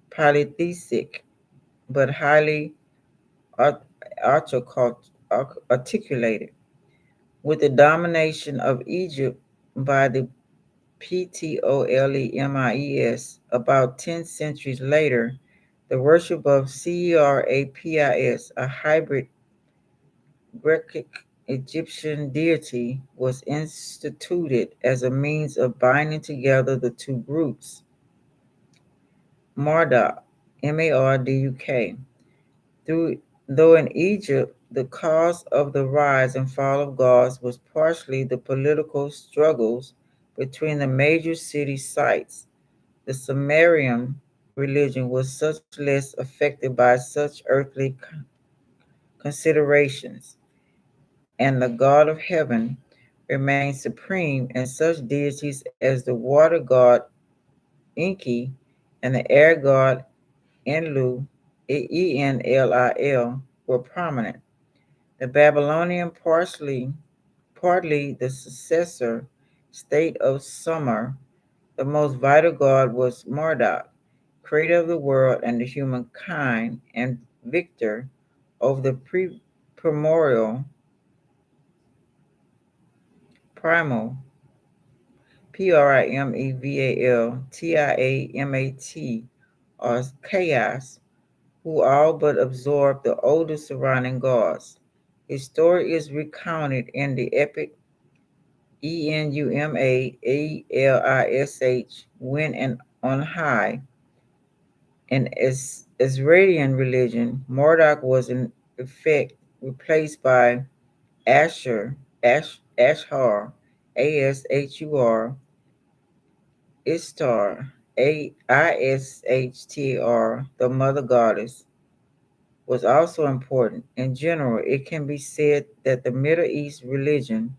Speaker 1: polytheistic but highly articulated. With the domination of Egypt by the Ptolemies about 10 centuries later, the worship of Serapis, a hybrid Greek Egyptian deity, was instituted as a means of binding together the two groups. Marduk, Marduk. Through, though in Egypt, the cause of the rise and fall of gods was partially the political struggles between the major city sites. The Sumerian religion was such less affected by such earthly considerations, and the God of heaven remained supreme, and such deities as the water god Enki and the air god Enlil, Enlil, were prominent. The Babylonian, partly the successor state of Sumer, the most vital god was Marduk, creator of the world and the humankind, and victor over the primordial, primal, Primevaltiamat, or chaos, who all but absorbed the older surrounding gods. His story is recounted in the epic Enumalish, when and on high. In Assyrian religion, Marduk was in effect replaced by Ashur, Ashur, Ishtar, Ishtr, the mother goddess, was also important. In general, it can be said that the Middle East religion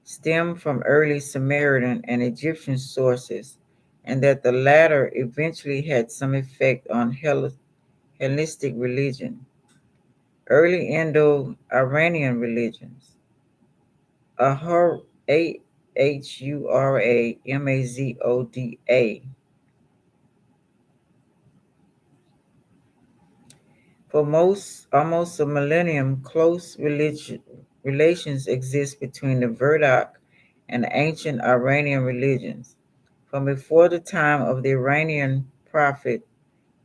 Speaker 1: stemmed from early Sumerian and Egyptian sources, and that the latter eventually had some effect on Hellenistic religion. Early Indo-Iranian religions, Ahura, Ahura Mazda, For most, almost a millennium, relations exist between the Vedic and the ancient Iranian religions. From before the time of the Iranian prophet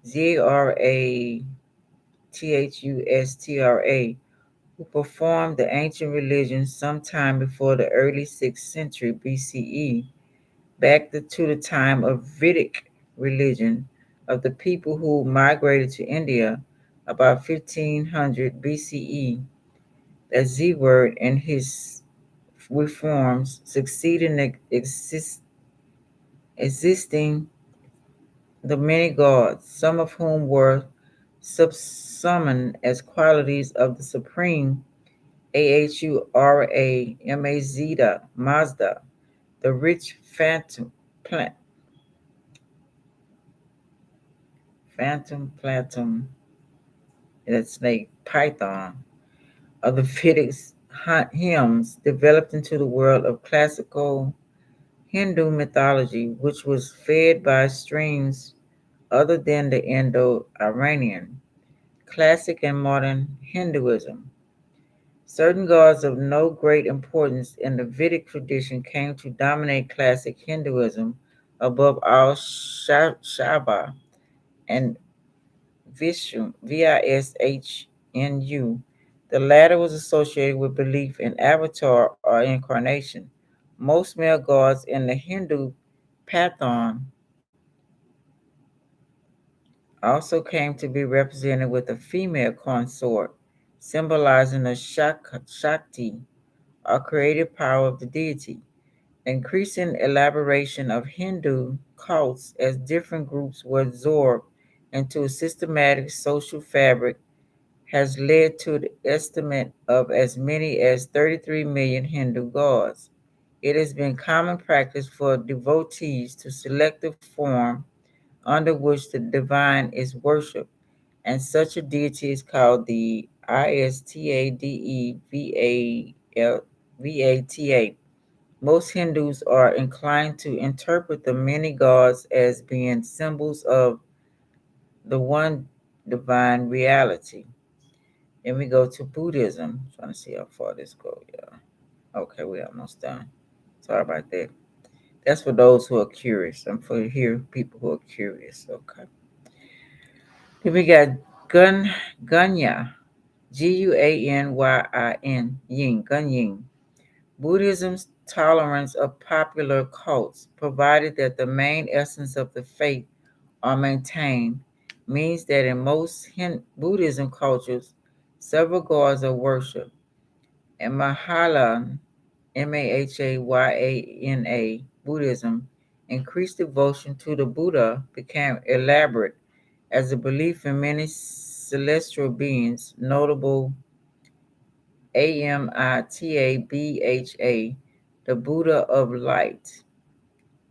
Speaker 1: Zarathustra, who performed the ancient religion sometime before the early 6th century BCE, back to the time of Vedic religion of the people who migrated to India about 1500 BCE. That Z word and his reforms succeeded in existing the many gods, some of whom were subsummoned as qualities of the supreme Ahura Mazda, the rich plant, phantom platinum, that snake python, of the Vedic hymns developed into the world of classical Hindu mythology, which was fed by streams other than the Indo-Iranian, classic and modern Hinduism. Certain gods of no great importance in the Vedic tradition came to dominate classic Hinduism above all Shiva and Vishnu, Vishnu. The latter was associated with belief in avatar or incarnation. Most male gods in the Hindu pantheon also came to be represented with a female consort, symbolizing the Shakti, or creative power of the deity. Increasing elaboration of Hindu cults as different groups were absorbed into a systematic social fabric has led to the estimate of as many as 33 million Hindu gods. It has been common practice for devotees to select the form under which the divine is worshipped, and such a deity is called the Istadevata. Most Hindus are inclined to interpret the many gods as being symbols of the one divine reality. Then we go to Buddhism. Trying to see how far this goes. Yeah. Okay, we're almost done. Sorry about that. That's for those who are curious. I'm for here people who are curious. Okay. Then we got Gunya. Yin. Gunyin. Buddhism's tolerance of popular cults, provided that the main essence of the faith are maintained, means that in most Buddhism cultures, several gods are worshipped. In Mahayana Buddhism, increased devotion to the Buddha became elaborate as a belief in many celestial beings, notable Amitabha, the Buddha of Light,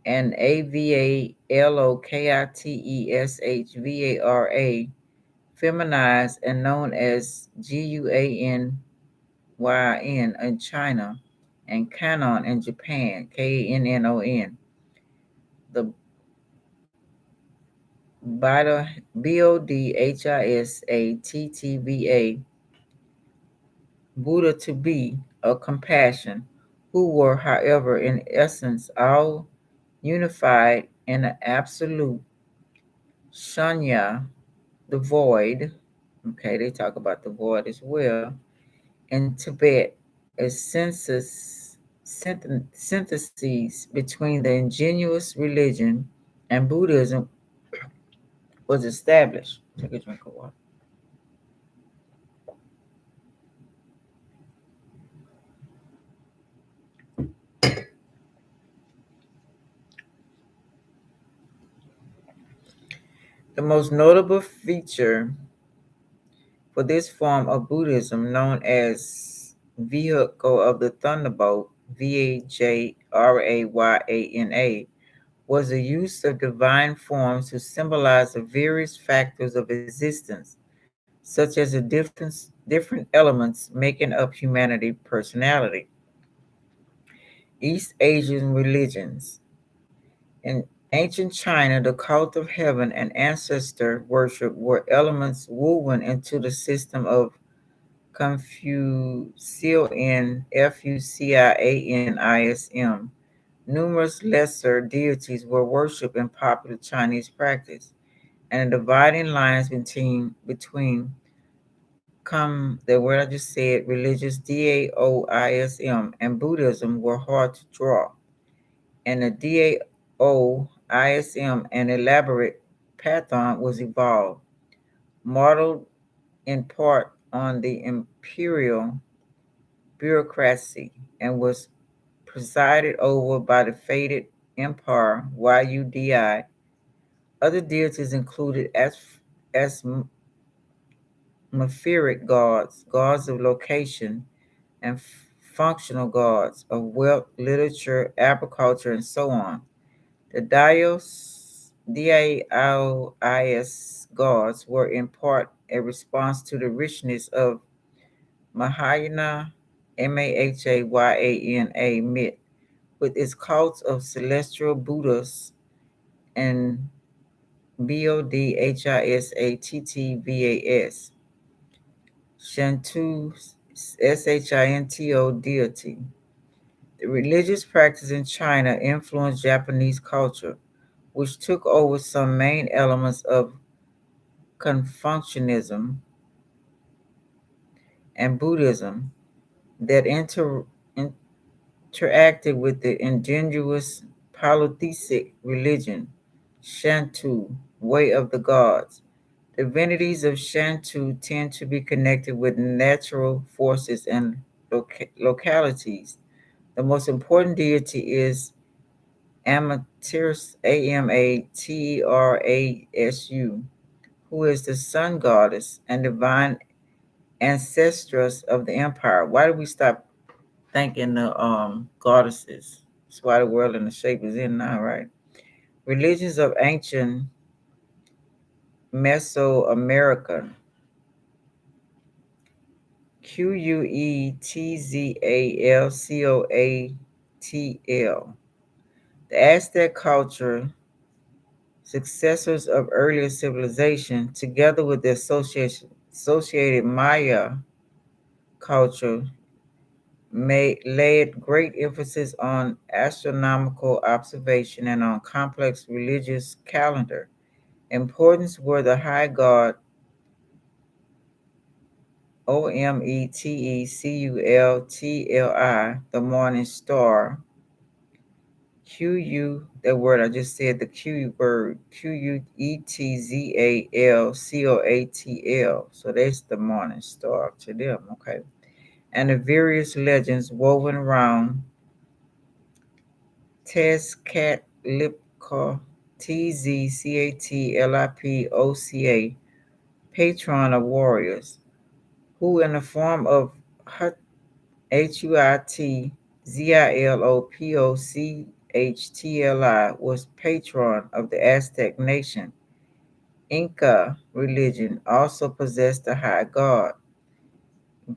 Speaker 1: and Avalokiteshvara, feminized and known as Guanyin in China, and Kanon in Japan, Kannon. The Bodhisattva, Buddha to be, of compassion, who were, however, in essence, all unified in an absolute shunya, the void. Okay, they talk about the void as well. In Tibet, a synthesis between the indigenous religion and Buddhism was established. Take a drink of water. The most notable feature for this form of Buddhism, known as Vehicle of the Thunderbolt, Vajrayana, was the use of divine forms to symbolize the various factors of existence, such as the different elements making up humanity' personality. East Asian religions, Ancient China, the cult of heaven and ancestor worship were elements woven into the system of Confucianism. Numerous lesser deities were worshipped in popular Chinese practice, and the dividing lines between the word I just said, religious Daoism and Buddhism were hard to draw. And the Daoism, an elaborate pantheon was evolved, modeled in part on the imperial bureaucracy, and was presided over by the fated emperor Yudi. Other deities included atmospheric gods, gods of location, and functional gods of wealth, literature, agriculture, and so on. The Dios gods were in part a response to the richness of Mahayana, Mahayana myth, with its cults of celestial Buddhas and Bodhisattvas, Shinto, Shinto deity. The religious practice in China influenced Japanese culture, which took over some main elements of Confucianism and Buddhism that interacted with the indigenous polytheistic religion, Shinto, way of the gods. Divinities of Shinto tend to be connected with natural forces and localities. The most important deity is Amaterasu, Amaterasu, who is the sun goddess and divine ancestress of the empire. Why do we stop thanking the goddesses? That's why the world and the shape is in now, right? Religions of ancient Mesoamerica, Quetzalcoatl. The Aztec culture, successors of earlier civilization, together with the associated Maya culture, laid great emphasis on astronomical observation and on complex religious calendar. Importance were the high god Ometeculi, the morning star, the word I just said, the Q word, Quetzalcoatl. So that's the morning star to them, okay? And the various legends woven around Tezcatlipoca, Tzcatlipoca, patron of warriors, who in the form of Huitzilopochtli was patron of the Aztec nation. Inca religion also possessed a high god. A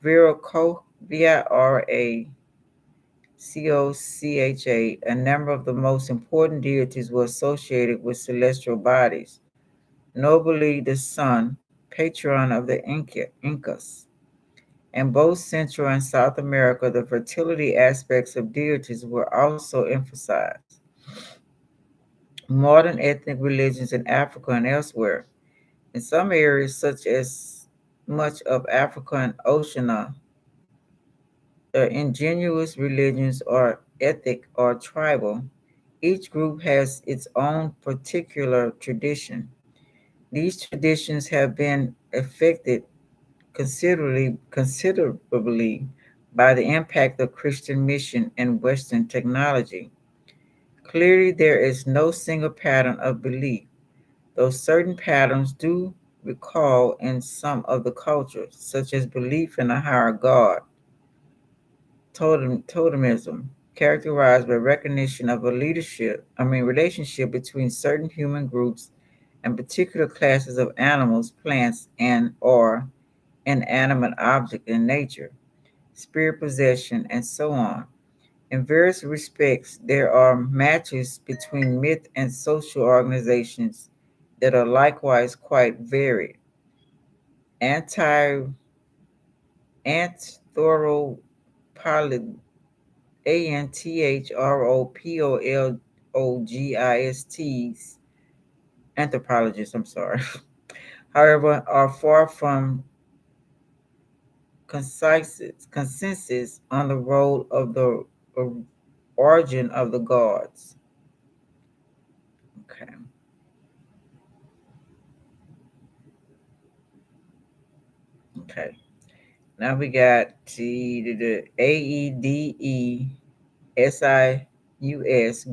Speaker 1: number of the most important deities were associated with celestial bodies, notably the sun, patron of the Incas. In both Central and South America, the fertility aspects of deities were also emphasized. Modern ethnic religions in Africa and elsewhere, in some areas such as much of Africa and Oceania, the indigenous religions are ethnic or tribal. Each group has its own particular tradition. These traditions have been affected considerably by the impact of Christian mission and Western technology. Clearly, there is no single pattern of belief, though certain patterns do recall in some of the cultures, such as belief in a higher god, totemism, characterized by recognition of a relationship between certain human groups and particular classes of animals, plants, and or inanimate object in nature, spirit possession, and so on. In various respects, there are matches between myth and social organizations that are likewise quite varied. Anti Anthropologist, Anthropologists, anthropologists, I'm sorry, however, are far from consensus on the role of the origin of the gods. Okay, okay. Now we got the Aedeus,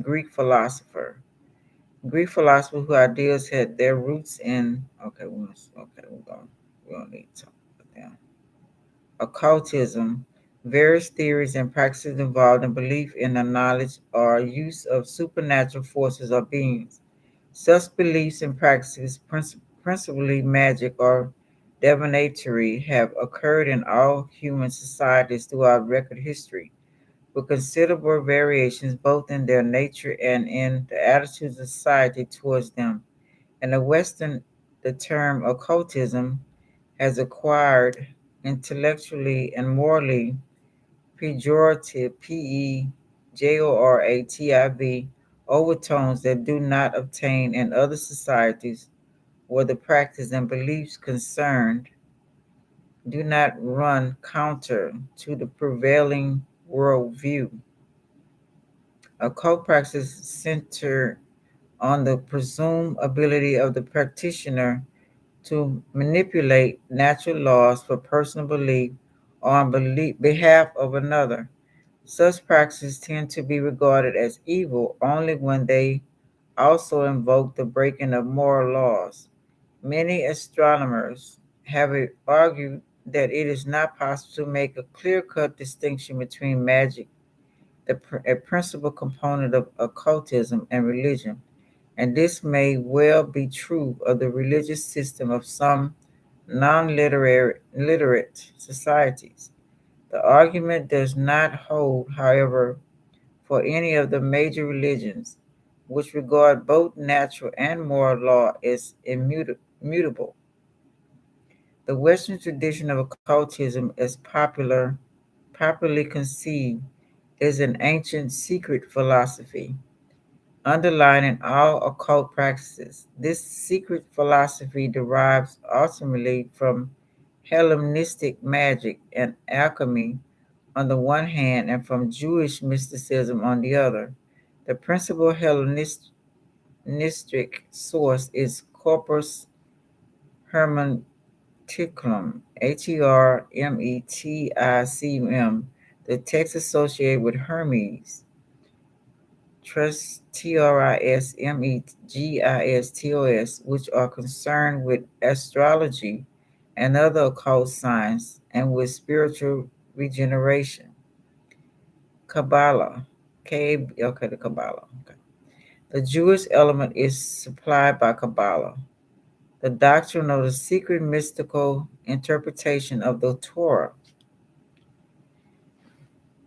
Speaker 1: Greek philosopher. Greek philosophers whose ideas had their roots in we don't need to talk about them. Occultism, various theories and practices involved in belief in the knowledge or use of supernatural forces or beings. Such beliefs and practices, principally magic or divinatory, have occurred in all human societies throughout record history, with considerable variations both in their nature and in the attitudes of society towards them. In the Western, the term occultism has acquired intellectually and morally pejorative pejorative overtones that do not obtain in other societies where the practice and beliefs concerned do not run counter to the prevailing worldview. Occult practices center on the presumed ability of the practitioner to manipulate natural laws for personal belief or on behalf of another. Such practices tend to be regarded as evil only when they also invoke the breaking of moral laws. Many astronomers have argued that it is not possible to make a clear cut distinction between magic, a principal component of occultism, and religion, and this may well be true of the religious system of some non-literate societies. The argument does not hold, however, for any of the major religions, which regard both natural and moral law as immutable. The Western tradition of occultism, as popularly conceived, is an ancient secret philosophy underlying all occult practices. This secret philosophy derives ultimately from Hellenistic magic and alchemy on the one hand and from Jewish mysticism on the other. The principal Hellenistic source is Corpus Hermeticum, Hermeticum, the text associated with Hermes, Trismegistos, which are concerned with astrology and other occult science and with spiritual regeneration. Kabbalah, the Kabbalah. Okay. The Jewish element is supplied by Kabbalah, the doctrine of the secret mystical interpretation of the Torah,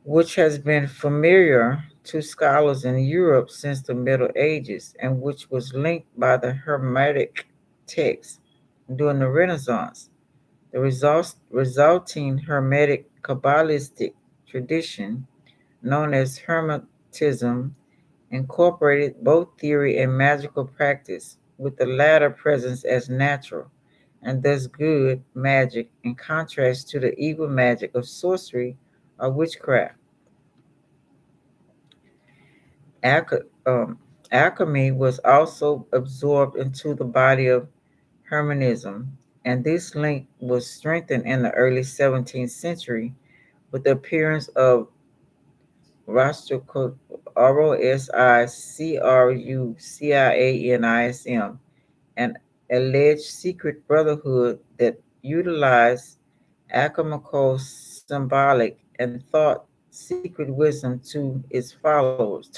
Speaker 1: which has been familiar to scholars in Europe since the Middle Ages and which was linked by the Hermetic text during the Renaissance. The resulting Hermetic Kabbalistic tradition, known as Hermetism, incorporated both theory and magical practice, with the latter present as natural and thus good magic in contrast to the evil magic of sorcery or witchcraft. Alch- um, Alchemy was also absorbed into the body of Hermetism, and this link was strengthened in the early 17th century with the appearance of Rosicrucianism, an alleged secret brotherhood that utilized alchemical, symbolic, and taught secret wisdom to its followers,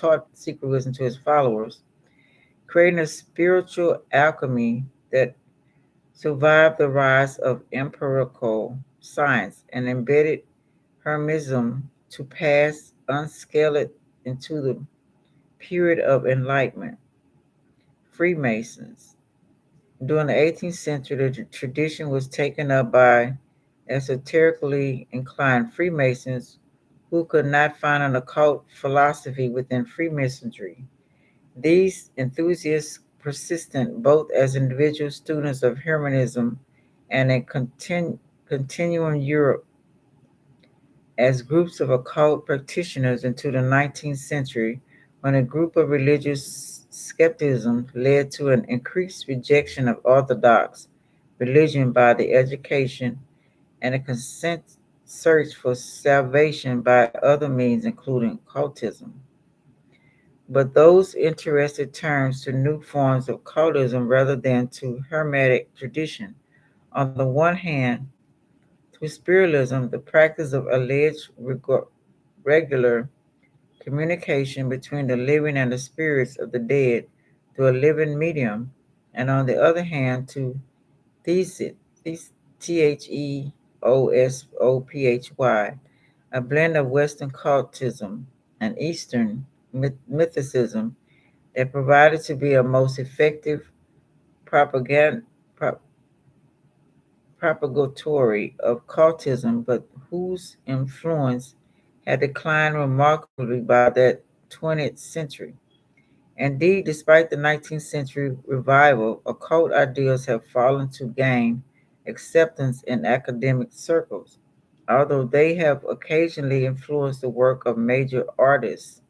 Speaker 1: creating a spiritual alchemy that survived the rise of empirical science and embedded Hermetism to pass unscaled into the period of enlightenment. Freemasons. During the 18th century, the tradition was taken up by esoterically inclined Freemasons who could not find an occult philosophy within Freemasonry. These enthusiasts persisted both as individual students of Hermetism and in continuing Europe as groups of occult practitioners into the 19th century, when a group of religious skepticism led to an increased rejection of orthodox religion by the education and a consent search for salvation by other means, including cultism. But those interested turned to new forms of cultism rather than to Hermetic tradition. On the one hand, through spiritualism, the practice of alleged regular communication between the living and the spirits of the dead through a living medium, and on the other hand, to thesis, Theosophy, a blend of Western cultism and Eastern mythicism that provided to be a most effective propaganda, propagatory of cultism, but whose influence had declined remarkably by that 20th century. Indeed, despite the 19th century revival, occult ideas have fallen to gain acceptance in academic circles, although they have occasionally influenced the work of major artists,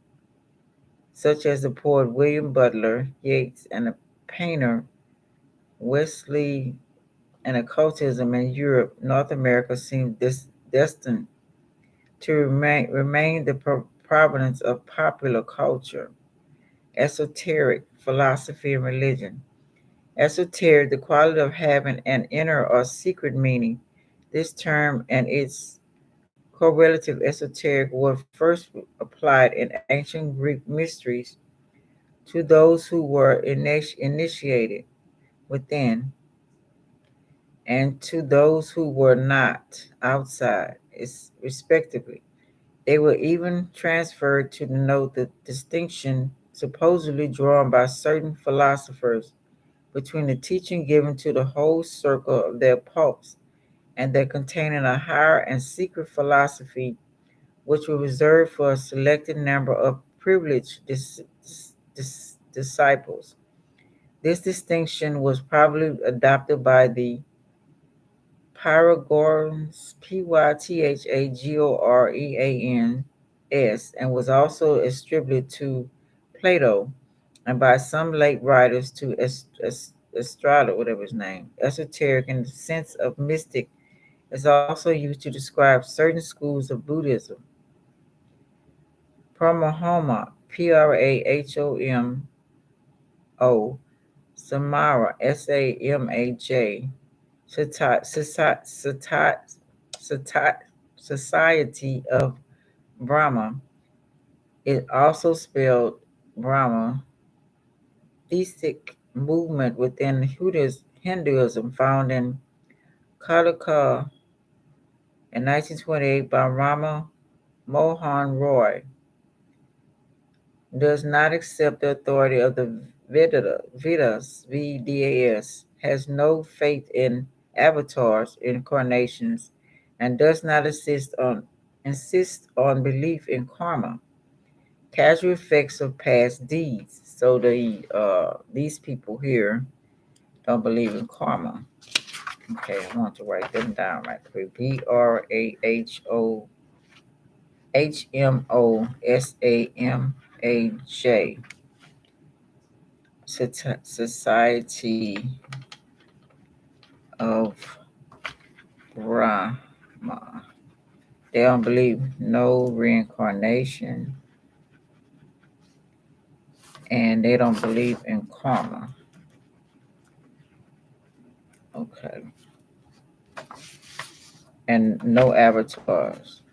Speaker 1: such as the poet William Butler Yeats and the painter Wesley. And occultism in Europe, North America seemed destined to remain the province of popular culture, esoteric philosophy, and religion. Esoteric, the quality of having an inner or secret meaning. This term and its correlative esoteric were first applied in ancient Greek mysteries to those who were initiated within and to those who were not outside, respectively. They were even transferred to denote the distinction supposedly drawn by certain philosophers between the teaching given to the whole circle of their popes and that containing a higher and secret philosophy which were reserved for a selected number of privileged disciples. This distinction was probably adopted by the Pythagoreans, Pythagoreans, and was also attributed to Plato, and by some late writers to Estrada, whatever his name. Esoteric in the sense of mystic is also used to describe certain schools of Buddhism. Pramahoma, Prahomo, Samara, Samaj, Society of Brahma. It also spelled Brahma. Theistic movement within Hinduism found in Kalika in 1928 by Rama Mohan Roy does not accept the authority of the Vedas, VDAS, has no faith in avatars, incarnations, and does not insist on belief in karma, casual effects of past deeds. So these people here don't believe in karma. Okay, I want to write them down right quick. Brahmosamaj, Society of Brahma. They don't believe no reincarnation and they don't believe in karma. Okay. And no avatars.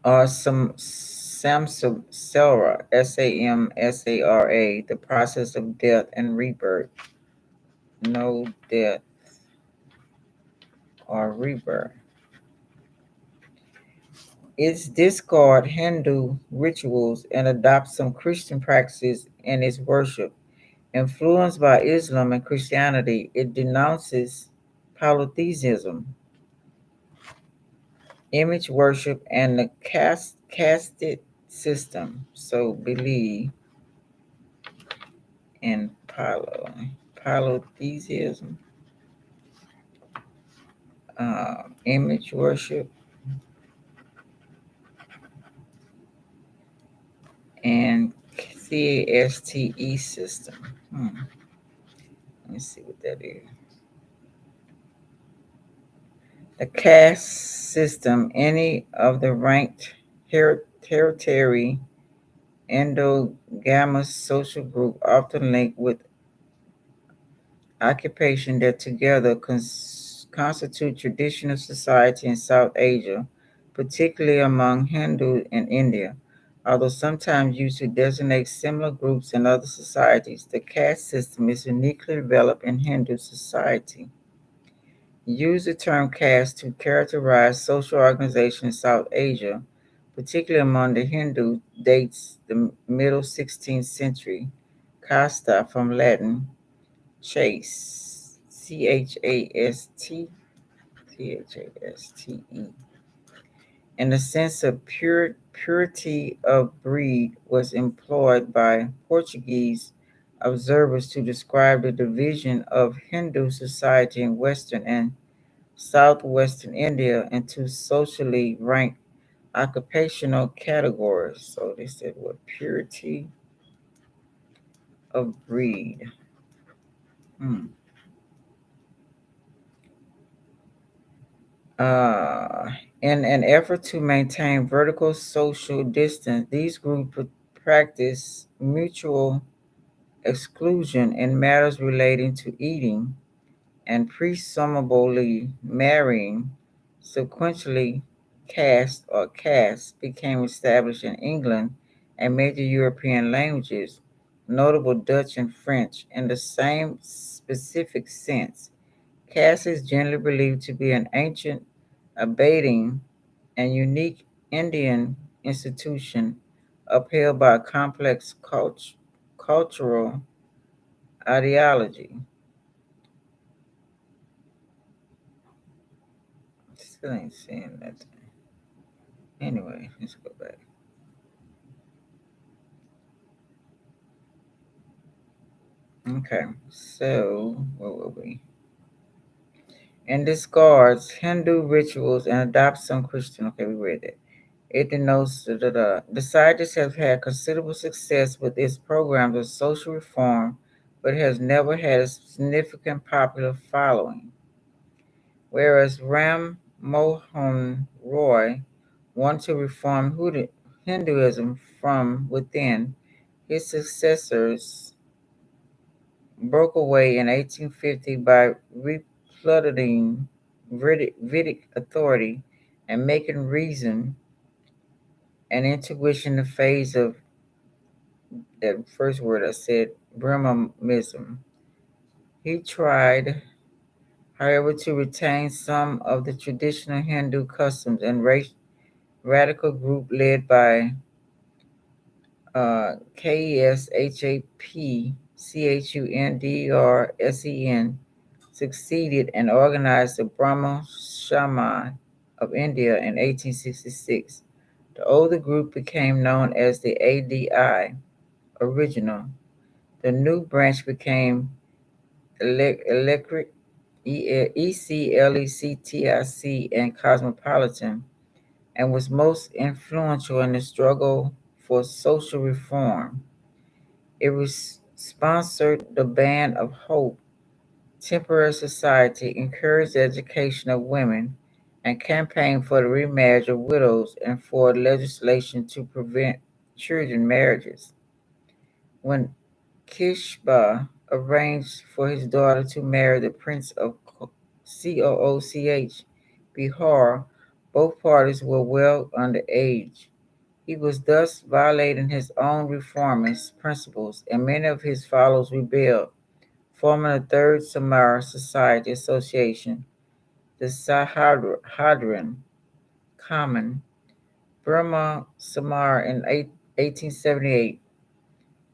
Speaker 1: Some samsara, Samsara, the process of death and rebirth. No death or rebirth. It's discard Hindu rituals and adopt some Christian practices in its worship. Influenced by Islam and Christianity, it denounces polytheism, image worship, and the caste system. So believe in polytheism, image worship, and caste system. Let me see what that is. The caste system, any of the ranked hereditary endogamous social group often linked with occupation that together constitute traditional society in South Asia, particularly among Hindu and India. Although sometimes used to designate similar groups in other societies, the caste system is uniquely developed in Hindu society. Use the term caste to characterize social organization in South Asia, particularly among the Hindu, dates the middle 16th century. Casta from Latin chase, Chaste, in the sense of purity of breed, was employed by Portuguese observers to describe the division of Hindu society in Western and Southwestern India into socially ranked occupational categories. So they said what purity of breed. Hmm. Uh, in an effort to maintain vertical social distance, these groups practice mutual exclusion in matters relating to eating and presumably marrying. Sequentially, caste or castes became established in England and major European languages, notable Dutch and French, in the same specific sense. Caste is generally believed to be an ancient, abating, and unique Indian institution upheld by a complex cultural ideology. Still ain't seeing that. Anyway, let's go back. Okay, so where were we? And discards Hindu rituals and adopts some Christian. Okay, we read that. It denotes the scientists have had considerable success with its programs of social reform, but has never had a significant popular following. Whereas Ram Mohan Roy wanted to reform Hinduism from within, his successors broke away in 1850 by replugging Vedic authority and making reason and intuition the phase of that first word I said, Brahmanism. He tried, however, to retain some of the traditional Hindu customs and radical group led by KESHAPCHUNDRSEN succeeded and organized the Brahmo Shaman of India in 1866. The older group became known as the ADI, original. The new branch became Electric, ECLECTIC, and Cosmopolitan, and was most influential in the struggle for social reform. It sponsored the Band of Hope, Temporary Society, encouraged the education of women, and campaigned for the remarriage of widows and for legislation to prevent children marriages. When Kishba arranged for his daughter to marry the Prince of Cooch, Bihar, both parties were well under age. He was thus violating his own reformist principles, and many of his followers rebelled, forming a Third Samara Society Association, the Sahadran Common, Burma Samar in 1878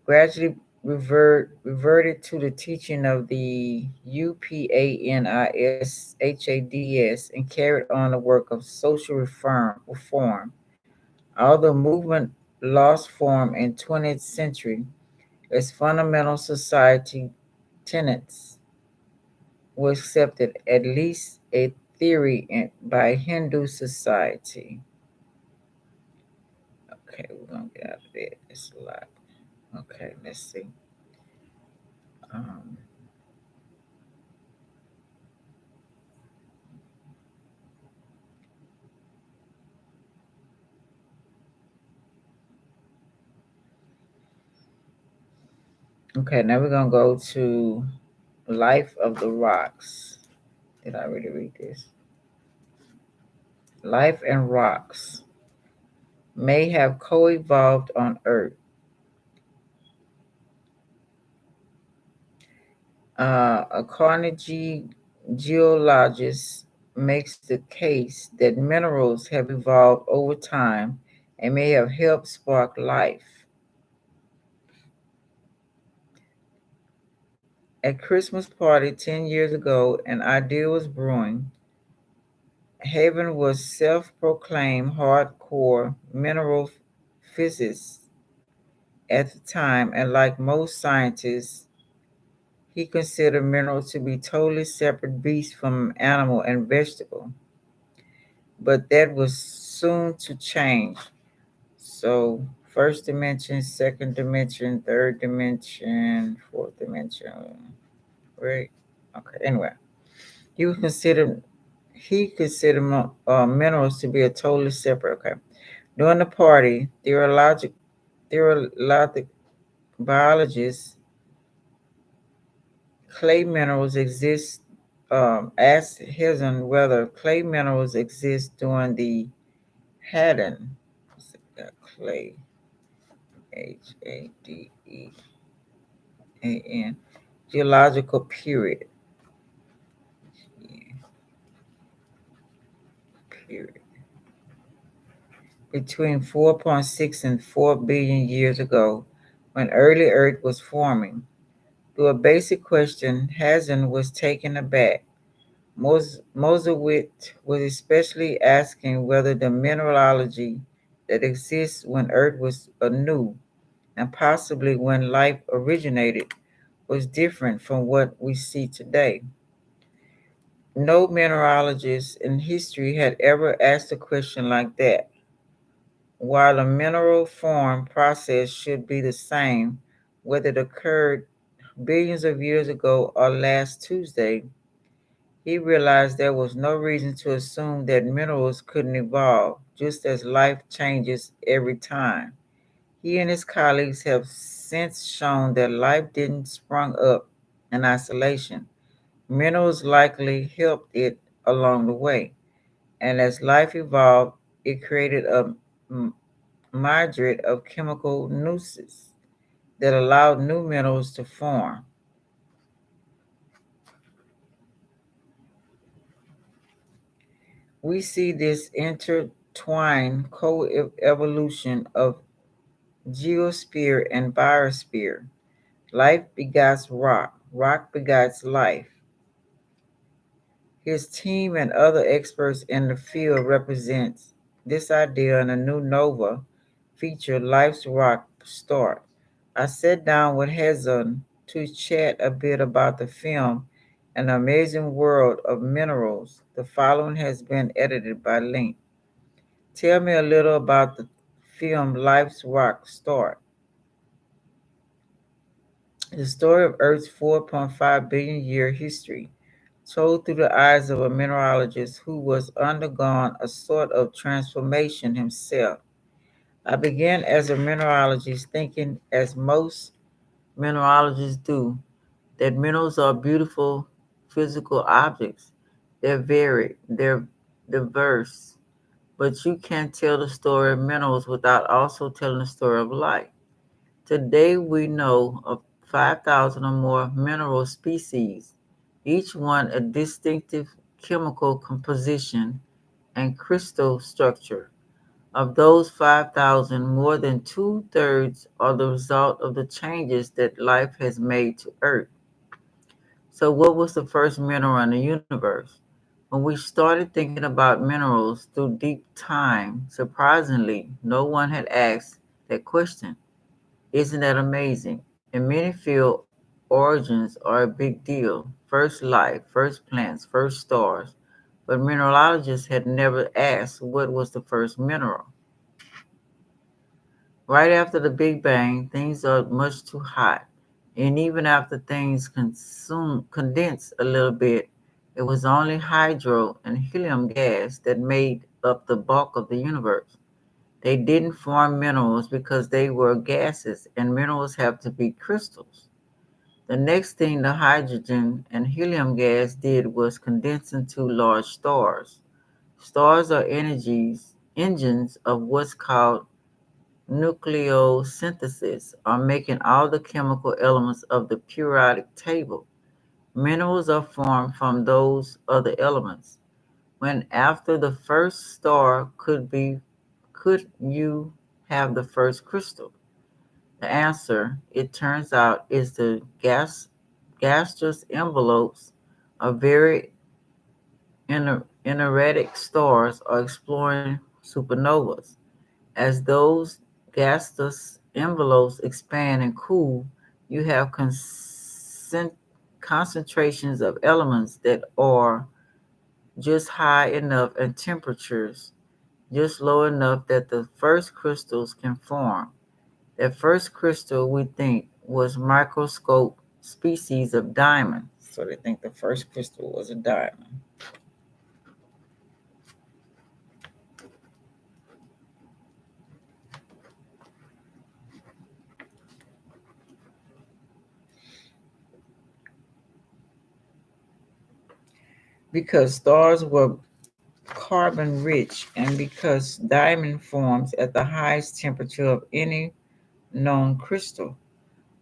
Speaker 1: gradually reverted to the teaching of the UPANISHADS and carried on the work of social reform. Although movement lost form in 20th century, its fundamental society tenets were accepted, at least a theory by Hindu society. Okay, we're gonna get out of there. It's a lot. Okay, let's see. Um, okay, now we're gonna go to Life of the Rocks. Did I already read this? Life and rocks may have co-evolved on Earth. A Carnegie geologist makes the case that minerals have evolved over time and may have helped spark life. At Christmas party 10 years ago, an idea was brewing. Haven was self-proclaimed hardcore mineral physicist at the time, and like most scientists, he considered minerals to be totally separate beasts from animal and vegetable. But that was soon to change. So, first dimension, second dimension, third dimension, fourth dimension, right? Okay. Anyway, he was considered he considered minerals to be a totally separate. Okay. During the party, theologic biologists clay minerals exist. Asked Hezon whether clay minerals exist during the Haddon, clay, Hadean, geological period. Period. Between 4.6 and 4 billion years ago, when early Earth was forming. To a basic question, Hazen was taken aback. Mosewit was especially asking whether the mineralogy that exists when Earth was anew, and possibly when life originated, was different from what we see today. No mineralogist in history had ever asked a question like that. While the mineral form process should be the same, whether it occurred billions of years ago or last Tuesday, he realized there was no reason to assume that minerals couldn't evolve, just as life changes every time. He and his colleagues have since shown that life didn't sprung up in isolation. Minerals likely helped it along the way, and as life evolved, it created a myriad of chemical nuances that allowed new minerals to form. We see this intertwined co-evolution of geosphere and biosphere. Life begots rock, rock begots life. His team and other experts in the field represents this idea in a new Nova feature, Life's Rock Start. I sat down with Hezon to chat a bit about the film An Amazing World of Minerals. The following has been edited by Link. Tell me a little about the film Life's Rock Start. The story of Earth's 4.5 billion year history, told through the eyes of a mineralogist who was undergone a sort of transformation himself. I began as a mineralogist thinking, as most mineralogists do, that minerals are beautiful physical objects. They're varied, they're diverse, but you can't tell the story of minerals without also telling the story of life. Today we know of 5,000 or more mineral species, each one a distinctive chemical composition and crystal structure. Of those 5,000, more than two-thirds are the result of the changes that life has made to Earth. So, what was the first mineral in the universe? When we started thinking about minerals through deep time, surprisingly, no one had asked that question. Isn't that amazing? In many fields, origins are a big deal. First life, first plants, first stars. But mineralogists had never asked what was the first mineral. Right after the Big Bang, things are much too hot. And even after things condense a little bit, it was only hydro and helium gas that made up the bulk of the universe. They didn't form minerals because they were gases, and minerals have to be crystals. The next thing the hydrogen and helium gas did was condense into large stars. Stars are engines of what's called nucleosynthesis, are making all the chemical elements of the periodic table. Minerals are formed from those other elements. When after the first star could you have the first crystal? The answer, it turns out, is the gaseous envelopes of very energetic stars are exploring supernovas. As those gaseous envelopes expand and cool, you have concentrations of elements that are just high enough and temperatures just low enough that the first crystals can form. That first crystal, we think, was microscope species of diamond. So they think the first crystal was a diamond. Because stars were carbon rich and because diamond forms at the highest temperature of any known crystal.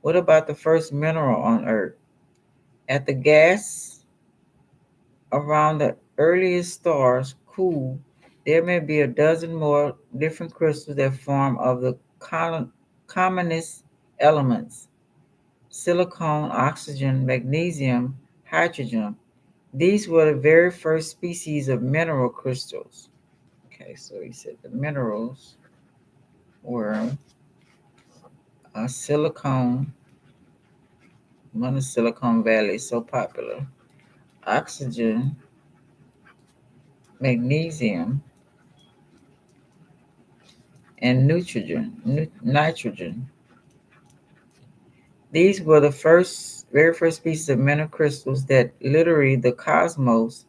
Speaker 1: What about the first mineral on Earth? At the gas around the earliest stars cool, there may be a dozen more different crystals that form of the commonest elements: silicon, oxygen, magnesium, hydrogen. These were the very first species of mineral crystals. Okay, so he said the minerals were silicon, one of Silicon Valley is so popular, oxygen, magnesium, and nitrogen. These were the very first species of mineral crystals that literally the cosmos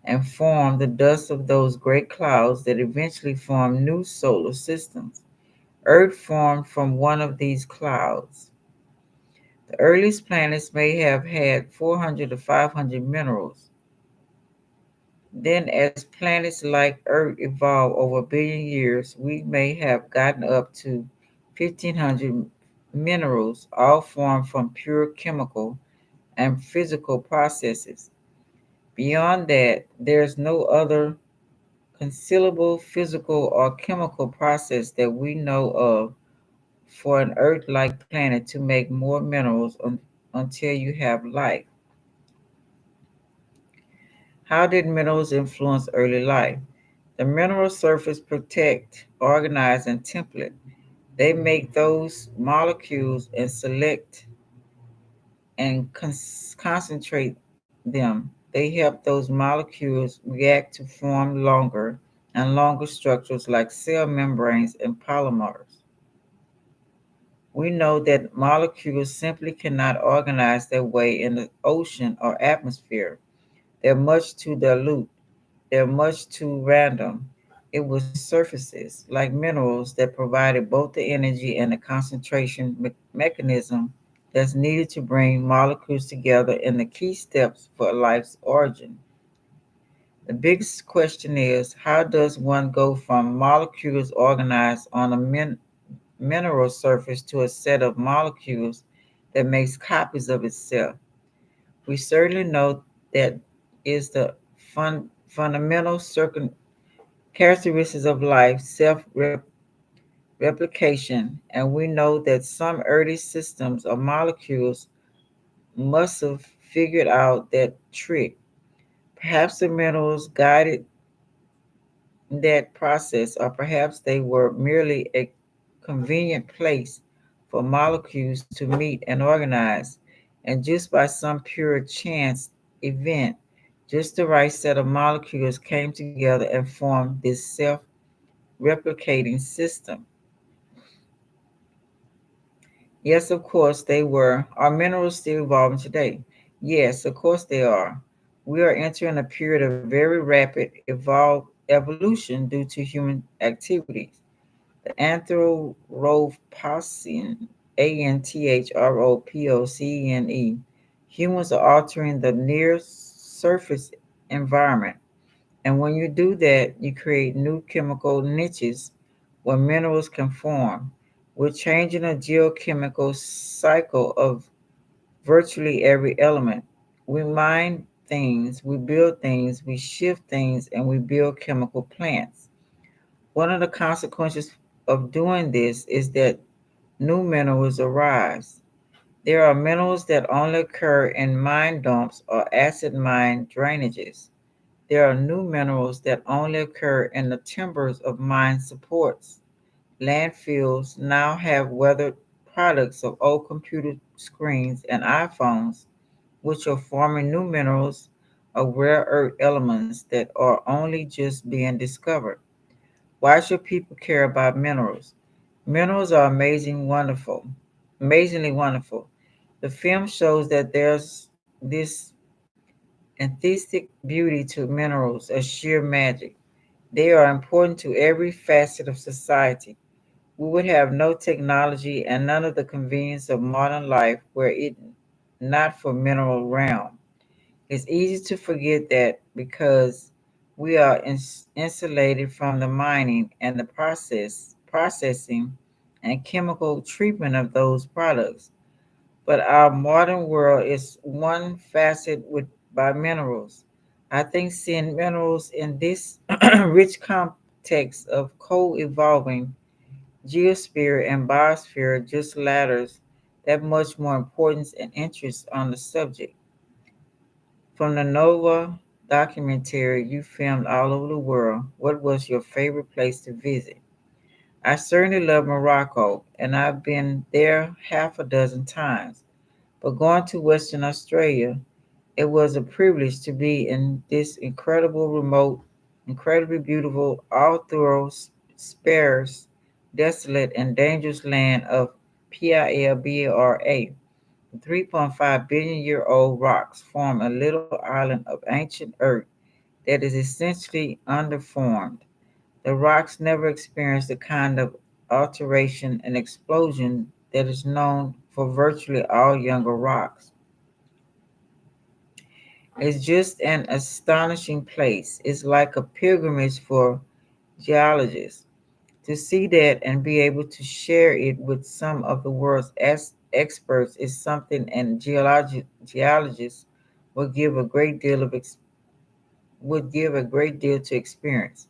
Speaker 1: and formed the dust of those great clouds that eventually formed new solar systems. Earth formed from one of these clouds. The earliest planets may have had 400 to 500 minerals. Then, as planets like Earth evolved over a billion years, we may have gotten up to 1,500 minerals, all formed from pure chemical and physical processes. Beyond that, there's no other conceivable physical or chemical process that we know of for an Earth like planet to make more minerals until you have life. How did minerals influence early life? The mineral surface protect, organize, and template. They make those molecules and select and concentrate them. They help those molecules react to form longer and longer structures like cell membranes and polymers. We know that molecules simply cannot organize their way in the ocean or atmosphere. They're much too dilute. They're much too random. It was surfaces, like minerals, that provided both the energy and the concentration mechanism that's needed to bring molecules together in the key steps for life's origin. The biggest question is, how does one go from molecules organized on a mineral surface to a set of molecules that makes copies of itself? We certainly know that is the fundamental characteristics of life, self replication, and we know that some early systems of molecules must have figured out that trick. Perhaps the minerals guided that process, or perhaps they were merely a convenient place for molecules to meet and organize, and just by some pure chance event, just the right set of molecules came together and formed this self replicating system. Yes, of course they were. Are minerals still evolving today? Yes, of course they are. We are entering a period of very rapid evolution due to human activities. The Anthropocene, Anthropocene, humans are altering the near surface environment. And when you do that, you create new chemical niches where minerals can form. We're changing a geochemical cycle of virtually every element. We mine things, we build things, we shift things, and we build chemical plants. One of the consequences of doing this is that new minerals arise. There are minerals that only occur in mine dumps or acid mine drainages. There are new minerals that only occur in the timbers of mine supports. Landfills now have weathered products of old computer screens and iPhones, which are forming new minerals of rare earth elements that are only just being discovered. Why should people care about minerals? Minerals are amazingly wonderful. The film shows that there's this intrinsic beauty to minerals, a sheer magic. They are important to every facet of society. We would have no technology and none of the convenience of modern life were it not for mineral realm. It's easy to forget that because we are insulated from the mining and the processing and chemical treatment of those products. But our modern world is one facet with by minerals. I think seeing minerals in this rich context of co-evolving geosphere and biosphere just ladders that much more importance and interest on the subject. From the Nova documentary you filmed all over the world, what was your favorite place to visit? I certainly love Morocco, and I've been there half a dozen times. But going to Western Australia, it was a privilege to be in this incredible, remote, incredibly beautiful, all thorough, sparse, desolate, and dangerous land of Pilbara. 3.5 billion-year-old rocks form a little island of ancient earth that is essentially underformed. The rocks never experienced the kind of alteration and explosion that is known for virtually all younger rocks. It's just an astonishing place. It's like a pilgrimage for geologists. To see that and be able to share it with some of the world's experts is something, and geologists would give a great deal would give a great deal to experience.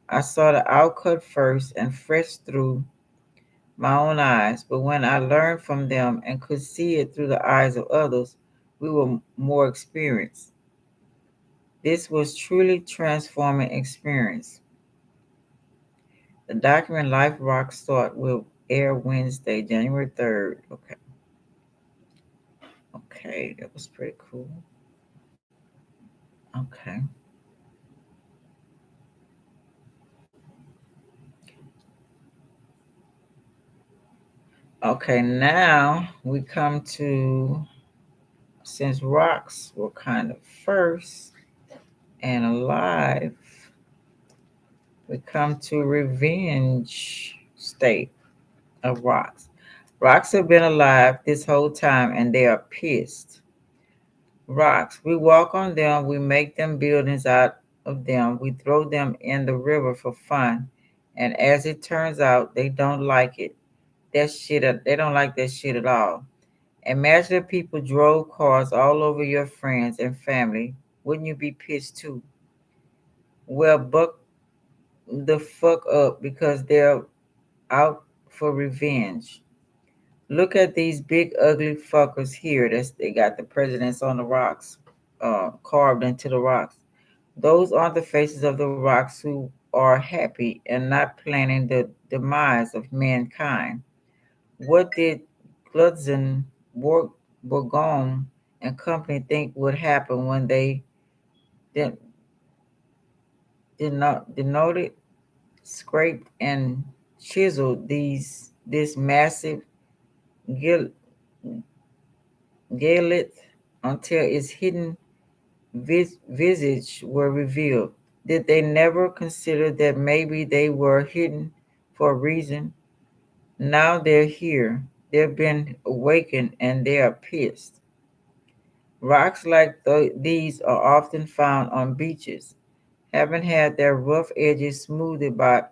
Speaker 1: I saw the outcut first and fresh through my own eyes, but when I learned from them and could see it through the eyes of others, we were more experienced. This was truly transforming experience. The document Life Rock Start will air Wednesday, January 3rd. Okay, that was pretty cool. Okay. Okay, now we come to, since rocks were kind of first and alive, we come to revenge state of rocks. Rocks have been alive this whole time and they are pissed. Rocks. We walk on them, we make them buildings out of them, we throw them in the river for fun. And as it turns out, they don't like it. They don't like that shit at all. Imagine if people drove cars all over your friends and family. Wouldn't you be pissed too? Well, the fuck up because they're out for revenge. Look at these big ugly fuckers here. They got the presidents on the rocks, carved into the rocks. Those aren't the faces of the rocks who are happy and not planning the demise of mankind. What did Glutzen, Bourgogne, and company think would happen when they did, denoted, scraped, and chiseled this massive gil- Gaelic until its hidden visage were revealed? Did they never consider that maybe they were hidden for a reason? Now they're here. They've been awakened and they are pissed. Rocks like these are often found on beaches, having had their rough edges smoothed by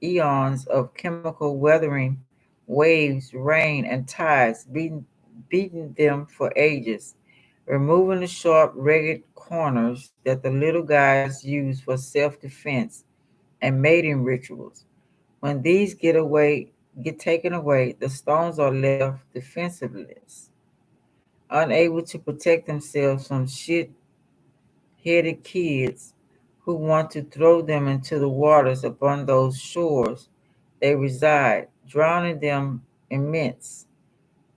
Speaker 1: eons of chemical weathering, waves, rain, and tides beating them for ages, removing the sharp, ragged corners that the little guys use for self-defense and mating rituals. When these get taken away, the stones are left defenseless, unable to protect themselves from shit-headed kids who want to throw them into the waters upon those shores they reside, drowning them immense.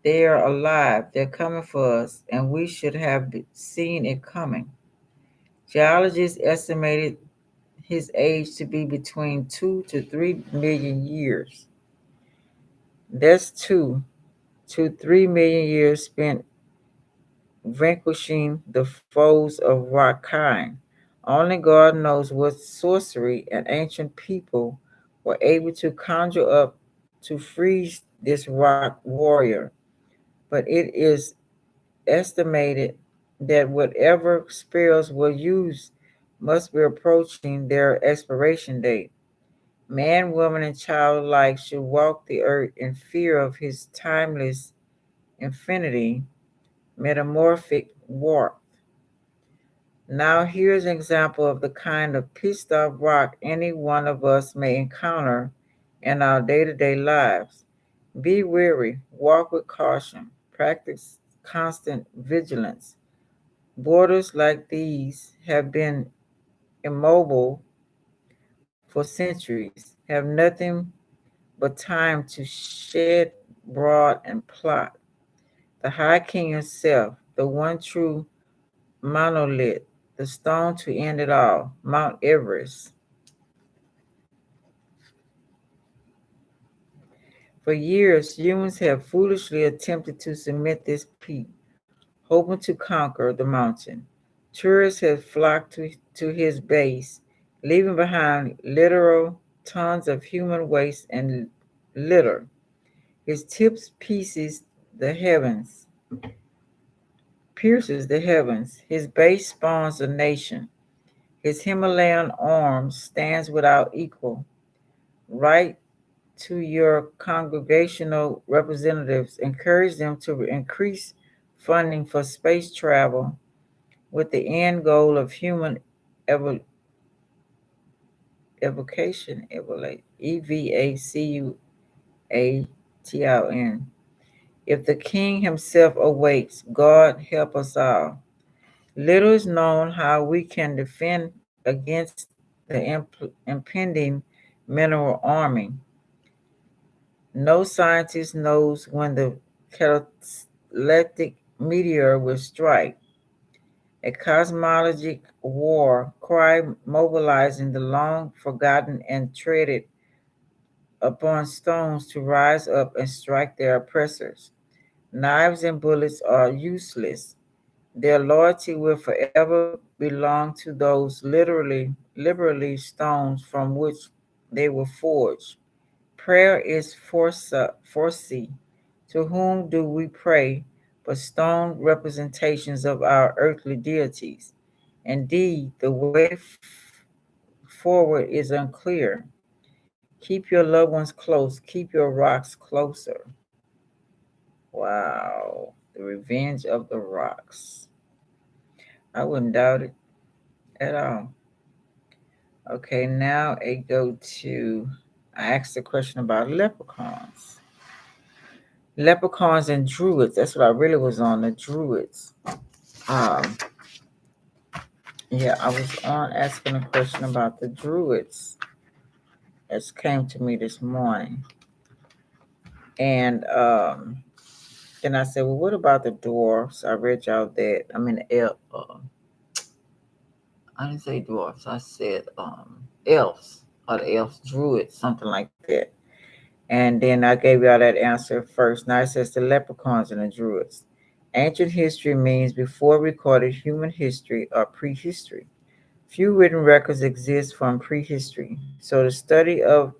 Speaker 1: They are alive, they're coming for us, and we should have seen it coming. Geologists estimated his age to be between 2 to 3 million years. That's 2 to 3 million years spent vanquishing the foes of rock kind. Only God knows what sorcery and ancient people were able to conjure up to freeze this rock warrior, but it is estimated that whatever spells were used must be approaching their expiration date. Man, woman, and child alike should walk the earth in fear of his timeless infinity, metamorphic warp. Now, here's an example of the kind of pissed off rock any one of us may encounter in our day to day lives. Be wary, walk with caution, practice constant vigilance. Borders like these have been immobile for centuries, have nothing but time to shed, brood, and plot. The High King himself, the one true monolith, the stone to end it all, Mount Everest. For years, humans have foolishly attempted to submit this peak, hoping to conquer the mountain. Tourists have flocked to his base, leaving behind literal tons of human waste and litter. His tips pierces the heavens. His base spawns a nation. His Himalayan arm stands without equal. Write to your congregational representatives, encourage them to increase funding for space travel with the end goal of human evo- evocation, Evacuation. If the king himself awakes, God help us all. Little is known how we can defend against the impending mineral army. No scientist knows when the catalytic meteor will strike. A cosmologic war cry mobilizing the long forgotten and treaded upon stones to rise up and strike their oppressors. Knives and bullets are useless. Their loyalty will forever belong to those liberally stones from which they were forged. Prayer is foresee. To whom do we pray but stone representations of our earthly deities? Indeed, the way forward is unclear. Keep your loved ones close, keep your rocks closer. Wow, the revenge of the rocks. I wouldn't doubt it at all. Okay, now I go to, I asked a question about leprechauns. Leprechauns and druids. That's what I really was on, the druids. Um, yeah, I was on asking a question about the druids that came to me this morning. And then I said, well, what about the dwarfs? I read y'all that. I mean, I didn't say dwarfs. I said elves or the elves, druids, something like that. And then I gave y'all that answer first. Now it says the leprechauns and the druids. Ancient history means before recorded human history or prehistory. Few written records exist from prehistory, so the study of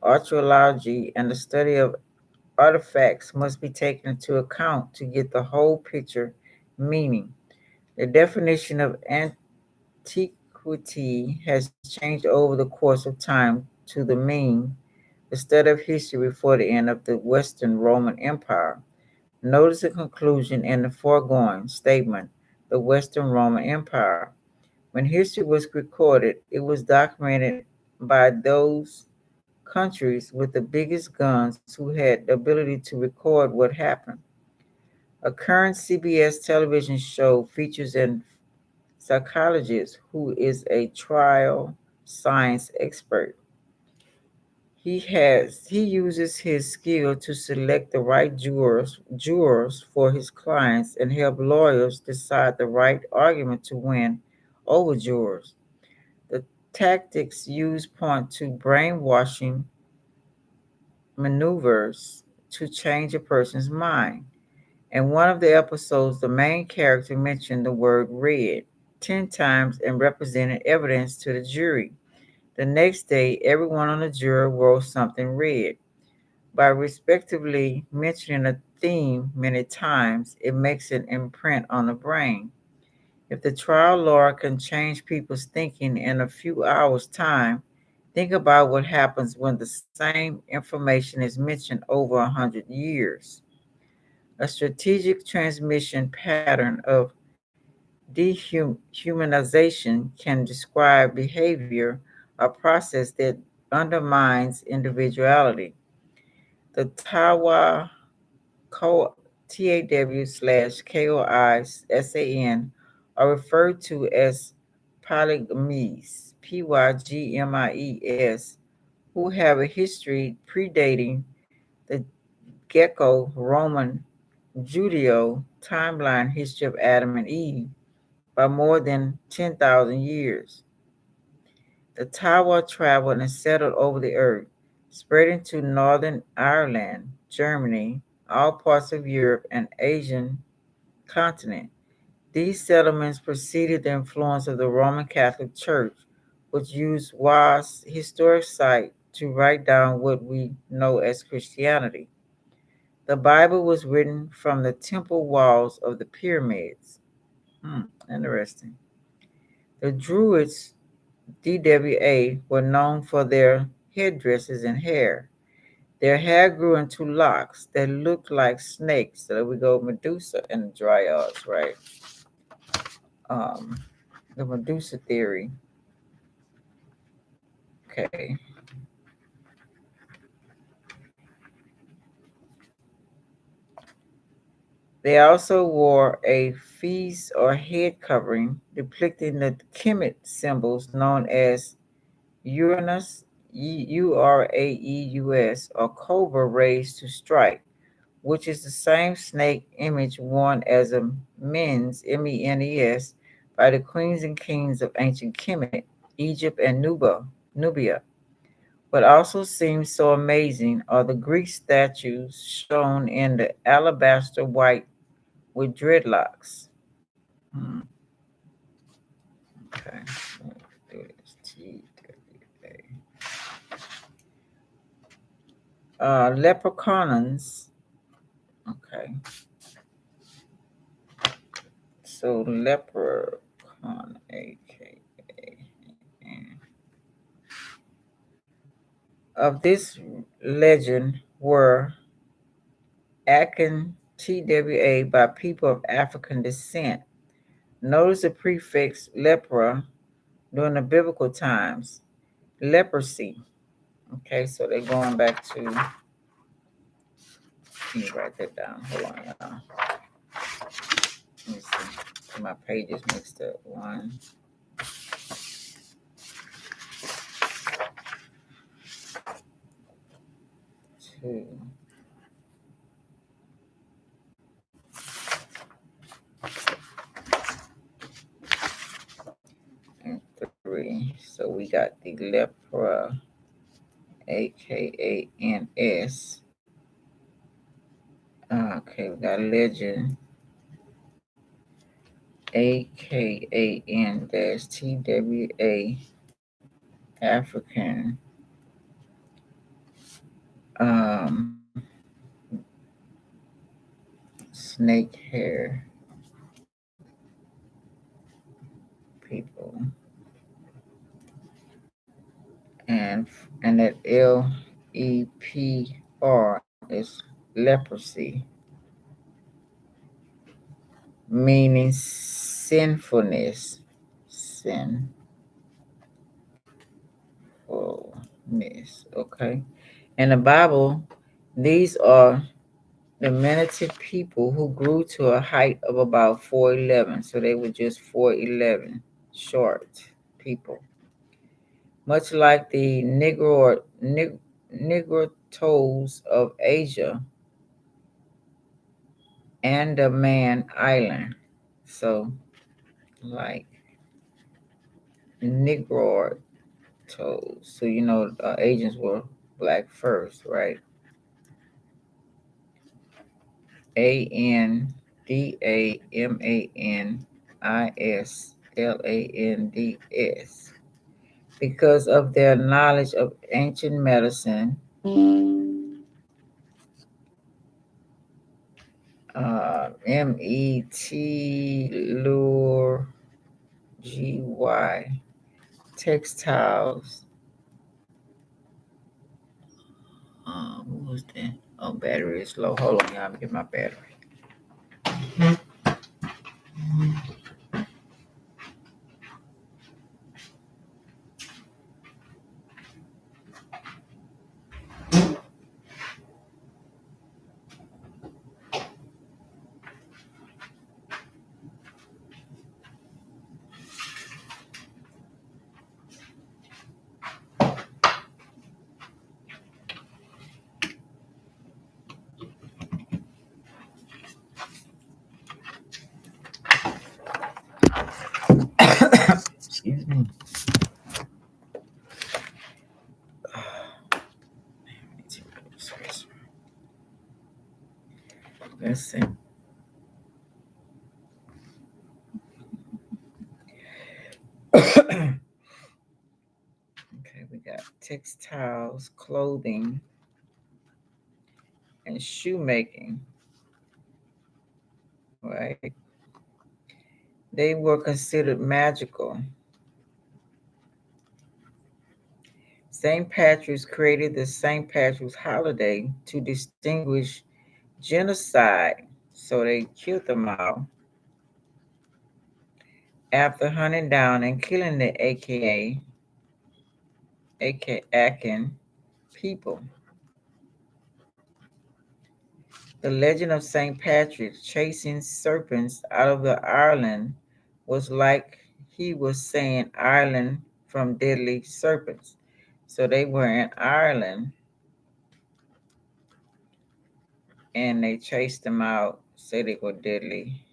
Speaker 1: archaeology and the study of artifacts must be taken into account to get the whole picture meaning. The definition of antiquity has changed over the course of time to the mean the study of history before the end of the Western Roman Empire. Notice the conclusion in the foregoing statement, the Western Roman Empire. When history was recorded, it was documented by those countries with the biggest guns who had the ability to record what happened. A current CBS television show features a psychologist who is a trial science expert. He uses his skill to select the right jurors for his clients and help lawyers decide the right argument to win over jurors. The tactics used point to brainwashing maneuvers to change a person's mind. In one of the episodes, the main character mentioned the word red 10 times and represented evidence to the jury. The next day, everyone on the jury wrote something red. By respectively mentioning a theme many times, it makes an imprint on the brain. If the trial lawyer can change people's thinking in a few hours' time, think about what happens when the same information is mentioned over 100 years. A strategic transmission pattern of dehumanization can describe behavior, a process that undermines individuality. The Tawa TAW/KOISAN are referred to as polygamies, Pygmies, who have a history predating the Greco Roman Judeo timeline history of Adam and Eve by more than 10,000 years. The Tawa traveled and settled over the earth, spreading to northern Ireland, Germany, all parts of Europe, and Asian continent. These settlements preceded the influence of the Roman Catholic Church, which used Wa's historic site to write down what we know as Christianity. The Bible was written from the temple walls of the pyramids. Interesting. The Druids, DWA, were known for their headdresses and hair. Their hair grew into locks that looked like snakes. So there we go, Medusa and the dryads, right? Um, the Medusa theory. Okay. They also wore a fez or head covering depicting the Kemet symbols known as Uranus, Uraeus, or cobra raised to strike, which is the same snake image worn as a men's, MENES, by the queens and kings of ancient Kemet, Egypt, and Nubia. What also seems so amazing are the Greek statues shown in the alabaster white with dreadlocks. Hmm, okay, let's do this. Leprechauns. Okay, so leprechaun, aka. Of this legend were Akan TWA by people of African descent. Notice the prefix lepra During the biblical times, leprosy. Okay, so they're going back to, let me write that down. Hold on, y'all. Let me see. My pages mixed up. One, two, and three. So we got the lepra, AKANS. Okay, we got legend, AKAN-TWA, African, um, snake hair people, and that LEPR is leprosy, meaning sinfulness, sinfulness. Okay, in the Bible, these are diminutive people who grew to a height of about 4'11", so they were just 4'11", short people. Much like the Negroes of Asia, Andaman Island. So, like Negro toes. So, Asians were black first, right? Andamanslands. Because of their knowledge of ancient medicine, MET GY, textiles. What was that? Oh, battery is low. Hold on, y'all. Let me get my battery. Excuse me. Let's see. Okay, we got textiles, clothing, and shoemaking, right? They were considered magical. St. Patrick's created the St. Patrick's holiday to distinguish genocide. So they killed them all after hunting down and killing the Akan people. The legend of St. Patrick chasing serpents out of the Ireland was like he was saying Ireland from deadly serpents. So they were in Ireland and they chased them out, say they were deadly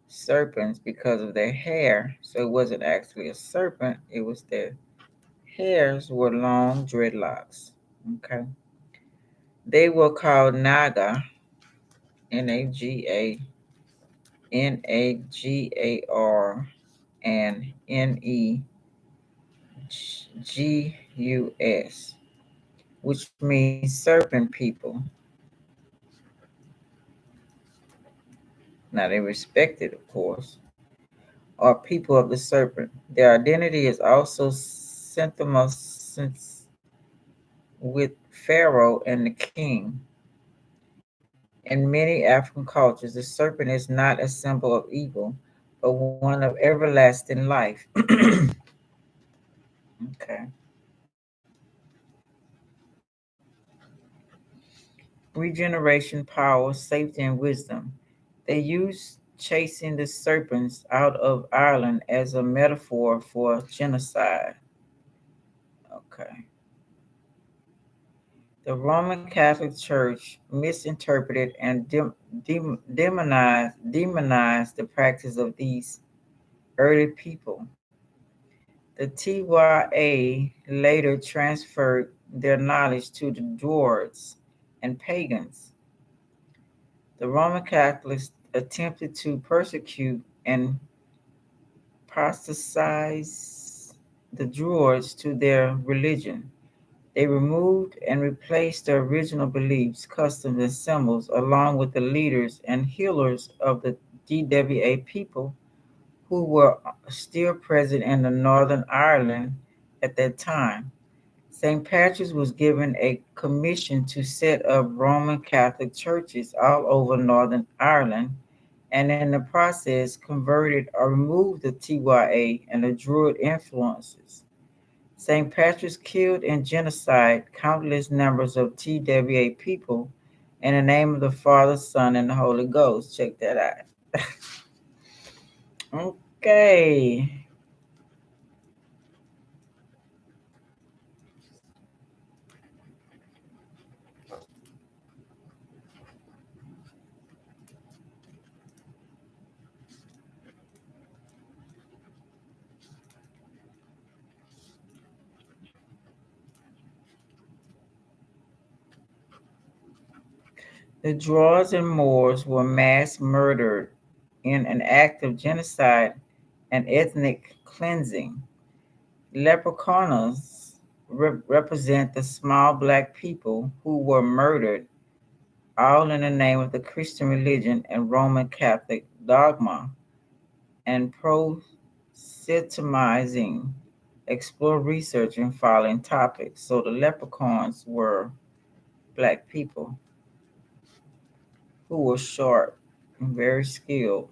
Speaker 1: serpents because of their hair. So it wasn't actually a serpent, it was their hairs were long dreadlocks. Okay. They were called Naga, Nagar, and Negus, which means serpent people. Now they respected, of course, are people of the serpent. Their identity is also synonymous with Pharaoh and the king. In many African cultures, the serpent is not a symbol of evil, but one of everlasting life. Okay. Regeneration, power, safety, and wisdom. They use chasing the serpents out of Ireland as a metaphor for genocide. Okay. The Roman Catholic Church misinterpreted and demonized the practice of these early people. The TYA later transferred their knowledge to the Druids and pagans. The Roman Catholics attempted to persecute and proselytize the Druids to their religion. They removed and replaced the original beliefs, customs, and symbols, along with the leaders and healers of the DWA people who were still present in the Northern Ireland at that time. St. Patrick's was given a commission to set up Roman Catholic churches all over Northern Ireland, and in the process converted or removed the TYA and the Druid influences. St. Patrick's killed and genocide countless numbers of TWA people in the name of the Father, Son, and the Holy Ghost. Check that out. Okay. The Druids and Moors were mass murdered in an act of genocide and ethnic cleansing. Leprechauns represent the small black people who were murdered, all in the name of the Christian religion and Roman Catholic dogma, and proselytizing, explore research and following topics. So the leprechauns were black people who were short and very skilled.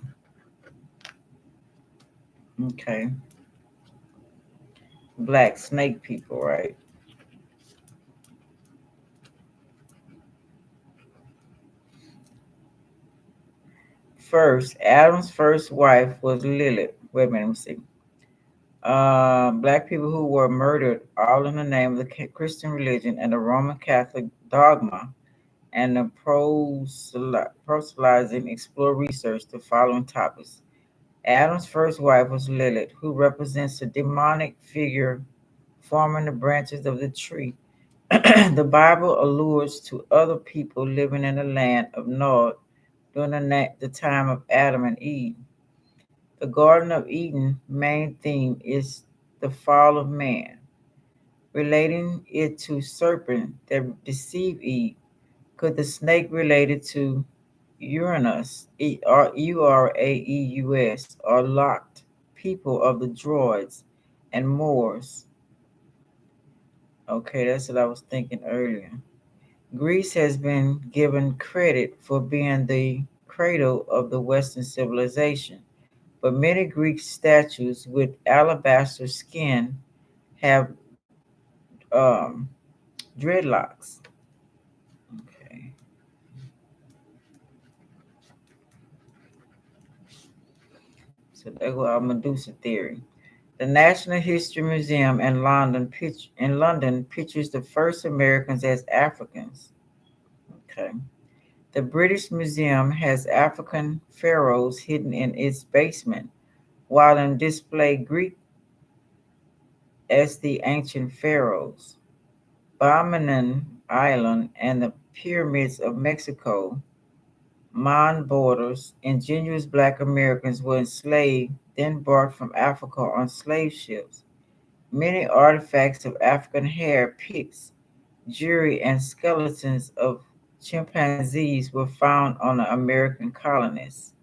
Speaker 1: Okay. Black snake people, right? First, Adam's first wife was Lilith. Wait a minute, let me see. Black people who were murdered, all in the name of the Christian religion and the Roman Catholic dogma, and the proselytizing explore research the following topics. Adam's first wife was Lilith, who represents a demonic figure forming the branches of the tree. The Bible alludes to other people living in the land of Nod during the time of Adam and Eve. The Garden of Eden main theme is the fall of man, relating it to serpent that deceived Eve. Could the snake relate it to Uranus, Uraeus, or Lot, people of the Druids and Moors? Okay, that's what I was thinking earlier. Greece has been given credit for being the cradle of the Western civilization, but many Greek statues with alabaster skin have um, dreadlocks. Okay, so there go our Medusa theory. The National History Museum in London pictures the first Americans as Africans. Okay. The British Museum has African pharaohs hidden in its basement, while on display Greek as the ancient pharaohs. Bamanan Island and the pyramids of Mexico, Mayan borders, ingenious black Americans were enslaved, then brought from Africa on slave ships. Many artifacts of African hair, picks, jewelry, and skeletons of chimpanzees were found on the American colonists.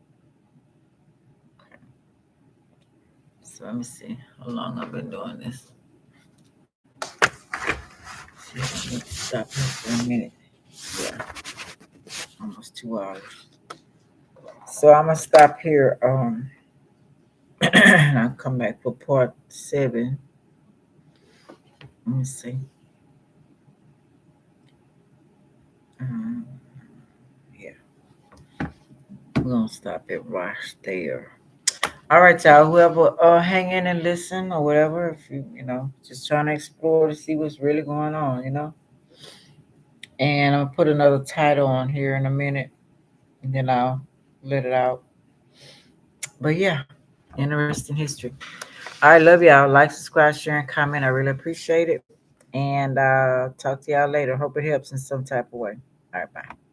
Speaker 1: So let me see how long I've been doing this. See, I need to stop here for a minute. Yeah, almost 2 hours. So I'm gonna stop here. I'll come back for part 7. Let me see. Um, yeah, we're gonna stop it right there. All right, y'all. Whoever hang in and listen or whatever, if you just trying to explore to see what's really going on. And I'll put another title on here in a minute, and then I'll let it out. But yeah, interesting history. I love y'all. Like, subscribe, share, and comment. I really appreciate it. And talk to y'all later. Hope it helps in some type of way. All right, bye.